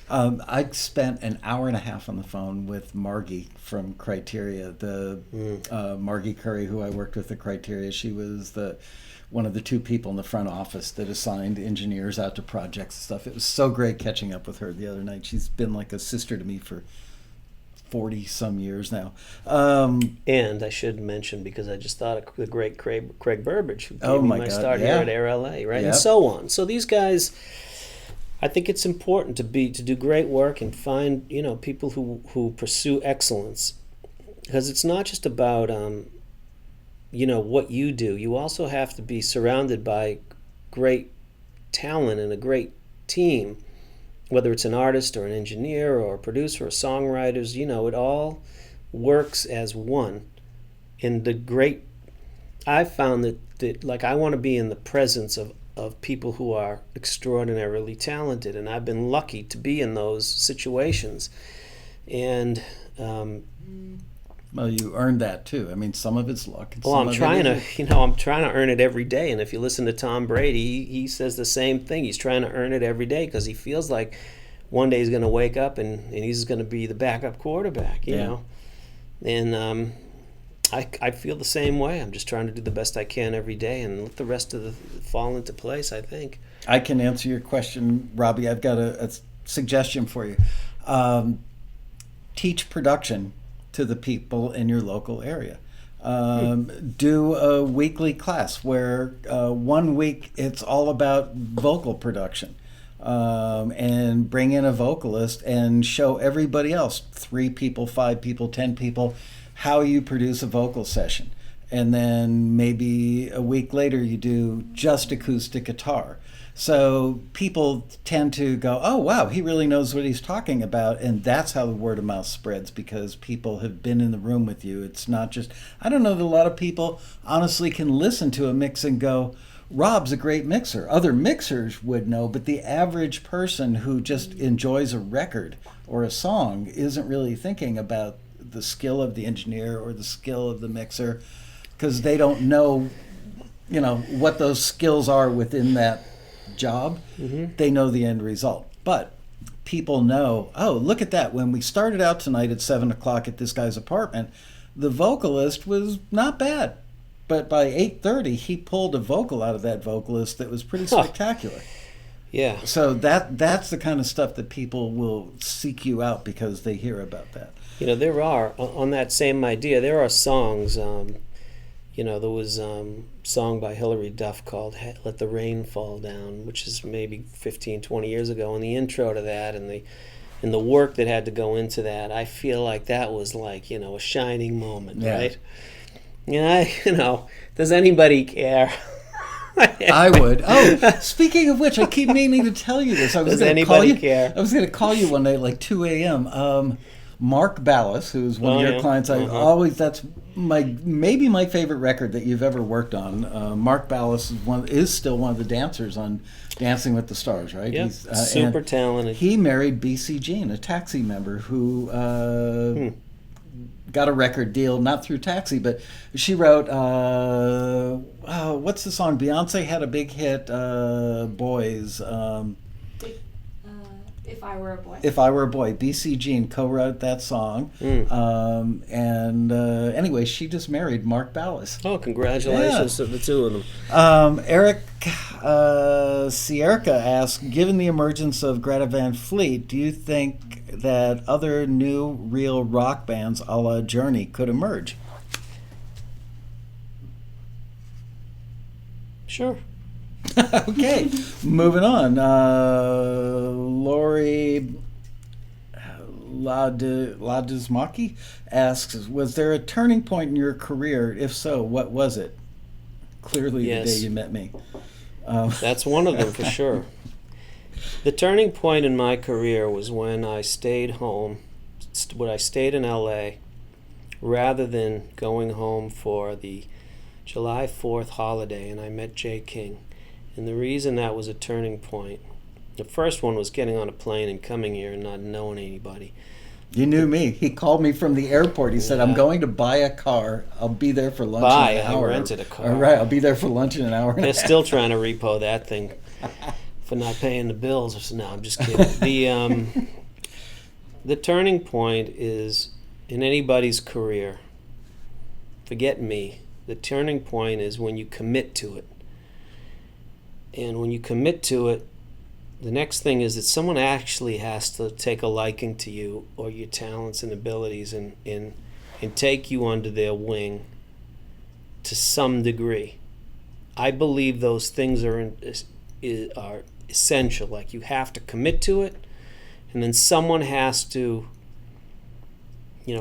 I spent an hour and a half on the phone with Margie from Criteria, Margie Curry, who I worked with at Criteria. She was one of the two people in the front office that assigned engineers out to projects and stuff. It was so great catching up with her the other night. She's been like a sister to me for 40 some years now. And I should mention, because I just thought of the great Craig Burbage, who gave me my start here at RLA, right? Yep. And so on. So these guys, I think it's important to do great work and find, people who pursue excellence, because it's not just about what you do. You also have to be surrounded by great talent and a great team, whether it's an artist or an engineer or a producer or songwriters. It all works as one. And I've found that like, I want to be in the presence of people who are extraordinarily talented, and I've been lucky to be in those situations. And well, you earned that too. I mean, some of it's luck. Well, I'm trying to earn it every day. And if you listen to Tom Brady, he says the same thing. He's trying to earn it every day because he feels like one day he's going to wake up and he's going to be the backup quarterback. You know, and I feel the same way. I'm just trying to do the best I can every day and let the rest of fall into place, I think. I can answer your question, Robbie. I've got a suggestion for you. Teach production to the people in your local area. Do a weekly class where 1 week it's all about vocal production, and bring in a vocalist and show everybody else, 3 people, 5 people, 10 people, how you produce a vocal session. And then maybe a week later you do just acoustic guitar. So people tend to go, oh, wow, he really knows what he's talking about. And that's how the word of mouth spreads, because people have been in the room with you. It's not just, I don't know that a lot of people honestly can listen to a mix and go, Rob's a great mixer. Other mixers would know, but the average person who just enjoys a record or a song isn't really thinking about the skill of the engineer or the skill of the mixer, because they don't know, what those skills are within that job. Mm-hmm. They know the end result. But people know, oh, look at that. When we started out tonight at 7 o'clock at this guy's apartment, the vocalist was not bad. But by 8:30, he pulled a vocal out of that vocalist that was pretty spectacular. Yeah. So that's the kind of stuff that people will seek you out because they hear about that. There are, on that same idea, there are songs. There was a song by Hilary Duff called Let the Rain Fall Down, which is maybe 15, 20 years ago. And the intro to that and the work that had to go into that, I feel like that was like, a shining moment, right? Does anybody care? I would. Oh, speaking of which, I keep meaning to tell you this. Does anybody care? I was going to call you one night, like 2 a.m. Mark Ballas, who's one of your clients, that's maybe my favorite record that you've ever worked on. Mark Ballas is still one of the dancers on Dancing with the Stars, right? Yep. He's super talented. He married B.C. Jean, a Taxi member who got a record deal, not through Taxi, but she wrote, what's the song? Beyonce had a big hit, Boys. If I Were a Boy. If I Were a Boy. B.C. Jean co-wrote that song. Anyway, she just married Mark Ballas. Oh, congratulations to the two of them. Eric Sierka asked, given the emergence of Greta Van Fleet, do you think that other new real rock bands a la Journey could emerge? Sure. Okay, moving on. Lori Ladismaki asks, was there a turning point in your career? If so, what was it? Clearly the day you met me. That's one of them for sure. The turning point in my career was when I stayed home, when I stayed in L.A., rather than going home for the July 4th holiday, and I met Jay King. And the reason that was a turning point The first one was getting on a plane and coming here and not knowing anybody. You knew me. He called me from the airport. He said, "I'm going to buy a car. I'll be there for lunch in an hour." I rented a car. All right, I'll be there for lunch in an hour. They're still trying to repo that thing for not paying the bills. No, I'm just kidding. The turning point is in anybody's career. Forget me. The turning point is when you commit to it. And when you commit to it, the next thing is that someone actually has to take a liking to you or your talents and abilities and take you under their wing to some degree. I believe those things are essential. Like, you have to commit to it, and then someone has to,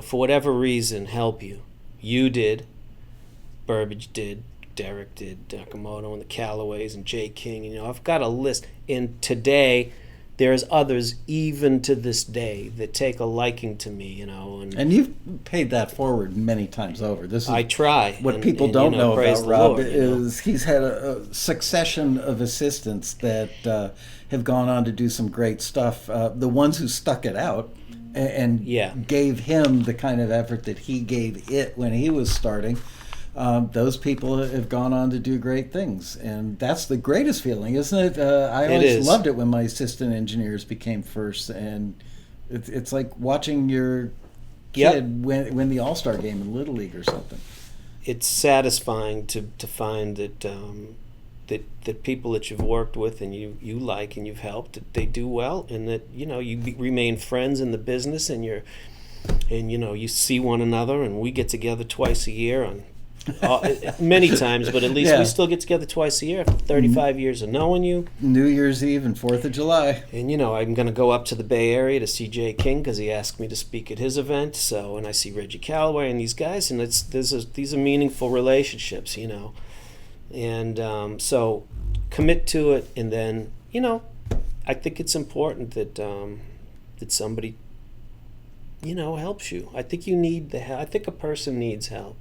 for whatever reason, help you. You did. Burbage did. Derek did, Nakamoto and the Callaways and Jay King. I've got a list. And today, there's others, even to this day, that take a liking to me. And you've paid that forward many times over. This is I try. What people don't know about Rob Lord, is he's had a succession of assistants that have gone on to do some great stuff. The ones who stuck it out and gave him the kind of effort that he gave it when he was starting. Those people have gone on to do great things, and that's the greatest feeling, isn't it? I always loved it when my assistant engineers became first, and it's like watching your kid win the All-Star game in Little League or something. It's satisfying to find that that people that you've worked with and you like and you've helped, that they do well, and that you remain friends in the business, and you see one another, and we get together twice a year on. Many times, but at least we still get together twice a year after 35 years of knowing you. New Year's Eve and 4th of July. And I'm going to go up to the Bay Area to see Jay King because he asked me to speak at his event. So, and I see Reggie Calloway and these guys, and these are meaningful relationships, And so commit to it, and then I think it's important that that somebody helps you. I think you need the help. I think a person needs help.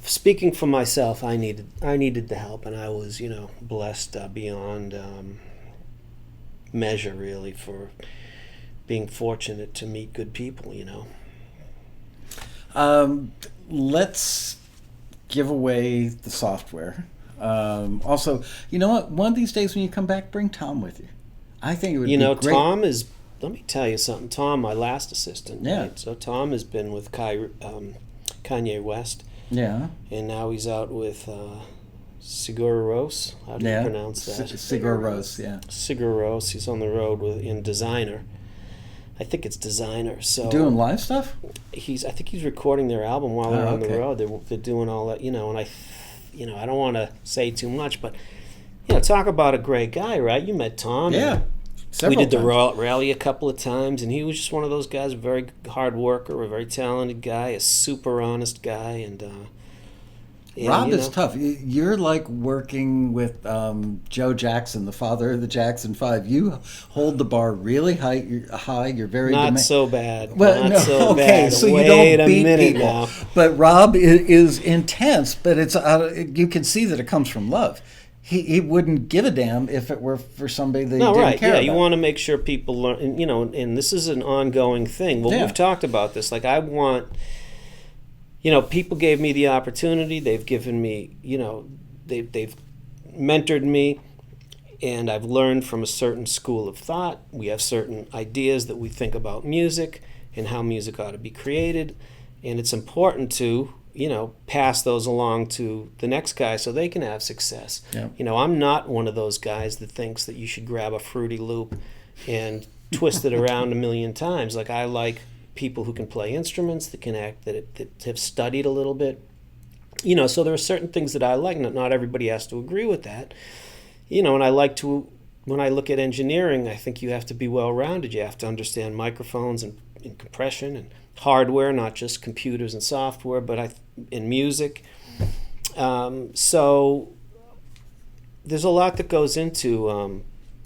Speaking for myself, I needed the help, and I was, blessed beyond measure, really, for being fortunate to meet good people, Let's give away the software. Also, you know what? One of these days when you come back, bring Tom with you. I think it would be great. Tom is, let me tell you something. Tom, my last assistant. Yeah. Right? So Tom has been with Kanye West. Yeah. And now he's out with Sigur Rós. How do you pronounce that? Sigur Rós, yeah. Sigur Rós. He's on the road in Designer. I think it's Designer. So doing live stuff? I think he's recording their album while they're on the road. They're doing all that, and I don't want to say too much, but talk about a great guy, right? You met Tom. Yeah. We did the rally a couple of times, and he was just one of those guys, a very hard worker, a very talented guy, a super honest guy, and Rob is tough. You're like working with Joe Jackson, the father of the Jackson 5. You hold the bar really high. You're very not so bad. Well, not so bad. So you don't beat people. Now. But Rob is intense, but it's you can see that it comes from love. He wouldn't give a damn if it were for somebody that he didn't care about. You want to make sure people learn, and this is an ongoing thing. Well, we've talked about this. Like, I want, people gave me the opportunity. They've given me, they've mentored me, and I've learned from a certain school of thought. We have certain ideas that we think about music and how music ought to be created, and it's important to pass those along to the next guy so they can have success. Yeah. I'm not one of those guys that thinks that you should grab a Fruity Loop and twist it around a million times. Like, I like people who can play instruments, that can act, that have studied a little bit. So there are certain things that I like. Not everybody has to agree with that. And I like to, when I look at engineering, I think you have to be well-rounded. You have to understand microphones and compression and hardware, not just computers and software, but in music. So there's a lot that goes into,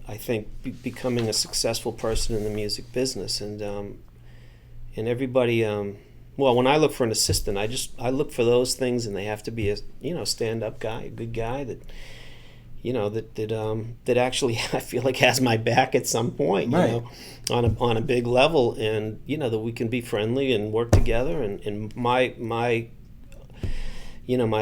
I think, becoming a successful person in the music business. And everybody, when I look for an assistant, I look for those things, and they have to be a stand-up guy, a good guy that that actually I feel like has my back at some point, Right. on a big level, and that we can be friendly and work together. And my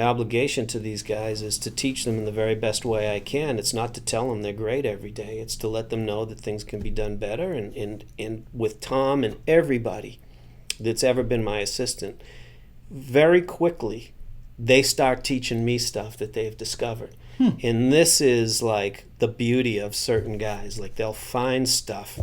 obligation to these guys is to teach them in the very best way I can. It's not to tell them they're great every day. It's to let them know that things can be done better. And with Tom and everybody that's ever been my assistant, very quickly they start teaching me stuff that they've discovered. And this is like the beauty of certain guys. Like, they'll find stuff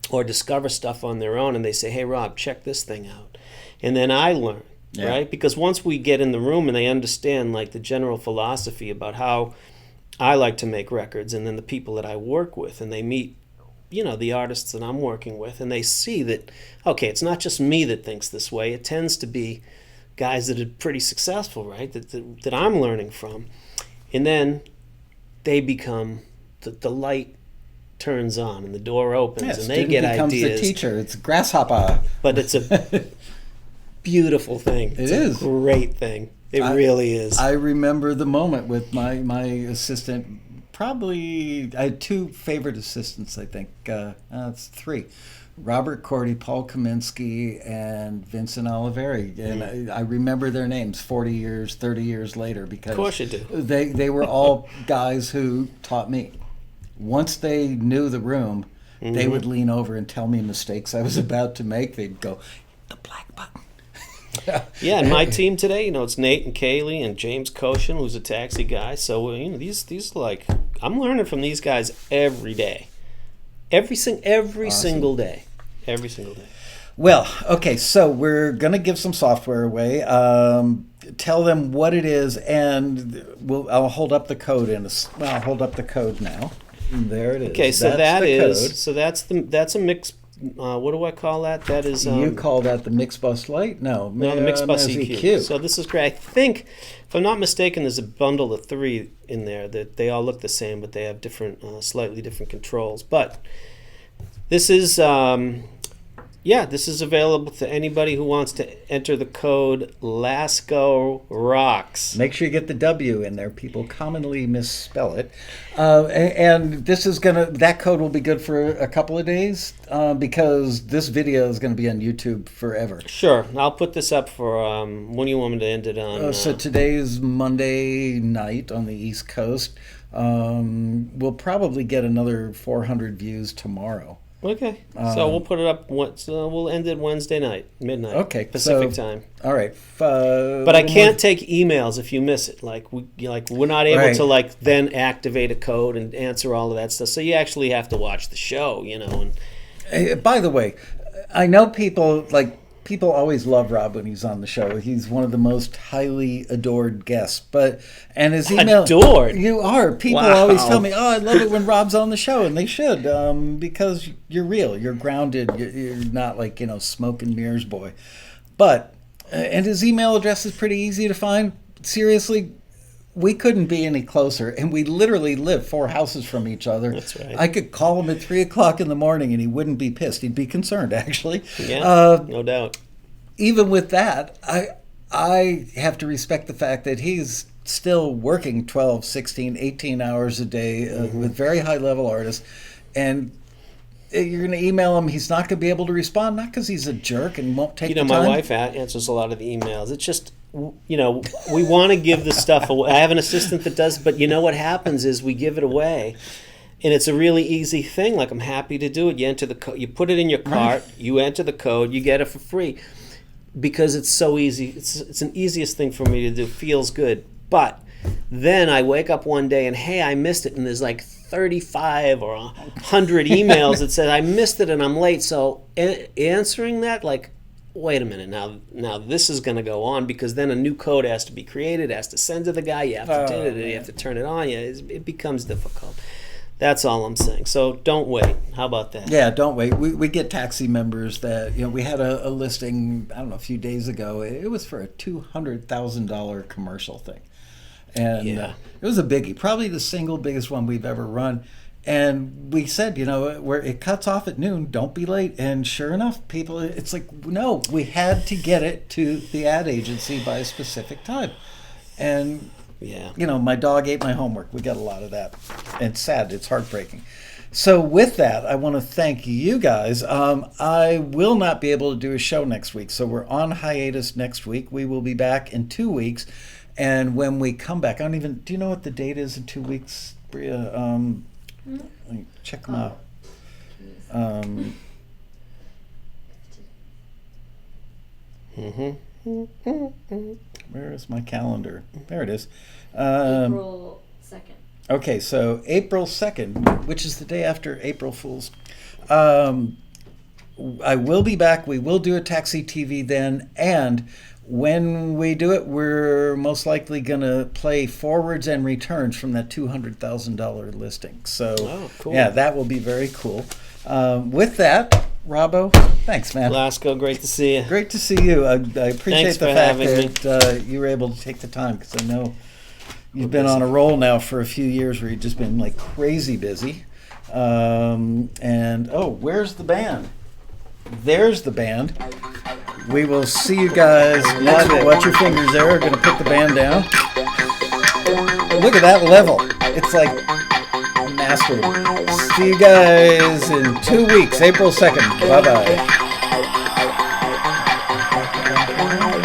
or discover stuff on their own, and they say, hey, Rob, check this thing out. And then I learn. Yeah. Right? Because once we get in the room and they understand like the general philosophy about how I like to make records, and then the people that I work with, and they meet, the artists that I'm working with, and they see that, okay, it's not just me that thinks this way. It tends to be guys that are pretty successful, right? That I'm learning from. And then they become, the light turns on and the door opens, and they get becomes ideas. The teacher. It's grasshopper. But it's a beautiful thing. It's a great thing. It really is. I remember the moment with my assistant. Probably, I had two favorite assistants, I think. It's three. Robert Cordy, Paul Kaminsky, and Vincent Oliveri. And I remember their names 40 years, 30 years later, because of course you do. They were all guys who taught me. Once they knew the room, they would lean over and tell me mistakes I was about to make. They'd go, the black button. Yeah, and my team today, it's Nate and Kaylee and James Koshin, who's a taxi guy. So these like, I'm learning from these guys every day, every single day. Well, okay, so we're gonna give some software away. Tell them what it is, and I'll hold up the code I'll hold up the code now. There it is. Okay, so that's a mix. What do I call that? That is. You call that the mix bus light? No, the mix bus EQ. So this is great. I think, if I'm not mistaken, there's a bundle of 3 in there that they all look the same, but they have different, slightly different controls. But this is, this is available to anybody who wants to enter the code Lasco Rocks. Make sure you get the W in there. People commonly misspell it. And this is that code will be good for a couple of days because this video is going to be on YouTube forever. Sure. I'll put this up for, when do you want me to end it on? So today's Monday night on the East Coast. We'll probably get another 400 views tomorrow. Okay, so we'll put it up. We'll end it Wednesday night, midnight. Okay, Pacific time. All right, but I can't take emails if you miss it. We're not able to then activate a code and answer all of that stuff. So you actually have to watch the show, And by the way, I know people always love Rob when he's on the show. He's one of the most highly adored guests. And his email... Adored? You are. People always tell me, I love it when Rob's on the show. And they should, because you're real. You're grounded. You're not like, smoke and mirrors boy. But, and his email address is pretty easy to find. Seriously, we couldn't be any closer. And we literally live 4 houses from each other. That's right. I could call him at 3 o'clock in the morning and he wouldn't be pissed. He'd be concerned, actually. Yeah, no doubt. Even with that, I have to respect the fact that he's still working 12, 16, 18 hours a day with very high-level artists. And you're going to email him, he's not going to be able to respond, not because he's a jerk and won't take the time. My wife answers a lot of the emails. It's just... we want to give the stuff away. I have an assistant that does, but what happens is we give it away, and it's a really easy thing. Like, I'm happy to do it. You enter the code, you put it in your cart, you enter the code, you get it for free, because it's so easy. It's an easiest thing for me to do. Feels good. But then I wake up one day and, hey, I missed it, and there's like 35 or 100 emails that said I missed it and I'm late. So answering that, wait a minute, now this is going to go on, because then a new code has to be created, has to send to the guy, you have to do it, you have to turn it on, it becomes difficult. That's all I'm saying. So don't wait. How about that? Yeah, don't wait. We get taxi members that, we had a listing, I don't know, a few days ago. It was for a $200,000 commercial thing. And it was a biggie, probably the single biggest one we've ever run. And we said, where it cuts off at noon, don't be late. And sure enough, people, it's like, no, we had to get it to the ad agency by a specific time. And Yeah. You know, my dog ate my homework. We got a lot of that. And it's sad. It's heartbreaking. So with that, I want to thank you guys. I will not be able to do a show next week. So we're on hiatus next week. We will be back in 2 weeks. And when we come back, do you know what the date is in 2 weeks, Bria? Let me check them out. Where is my calendar? There it is. April 2nd. Okay, so April 2nd, which is the day after April Fool's. I will be back. We will do a Taxi TV then. And when we do it, we're most likely going to play forwards and returns from that $200,000 listing. So, cool. Yeah, that will be very cool. With that, Robbo, thanks, man. Lasco, great to see you. Great to see you. I appreciate Thanks the for fact having that you were able to take the time, because I know you've been on a roll now for a few years where you've just been like crazy busy. Where's the band? There's the band. We will see you guys next week. Watch your fingers there. We're going to put the band down. Look at that level. It's like masterful. See you guys in 2 weeks, April 2nd. Bye-bye.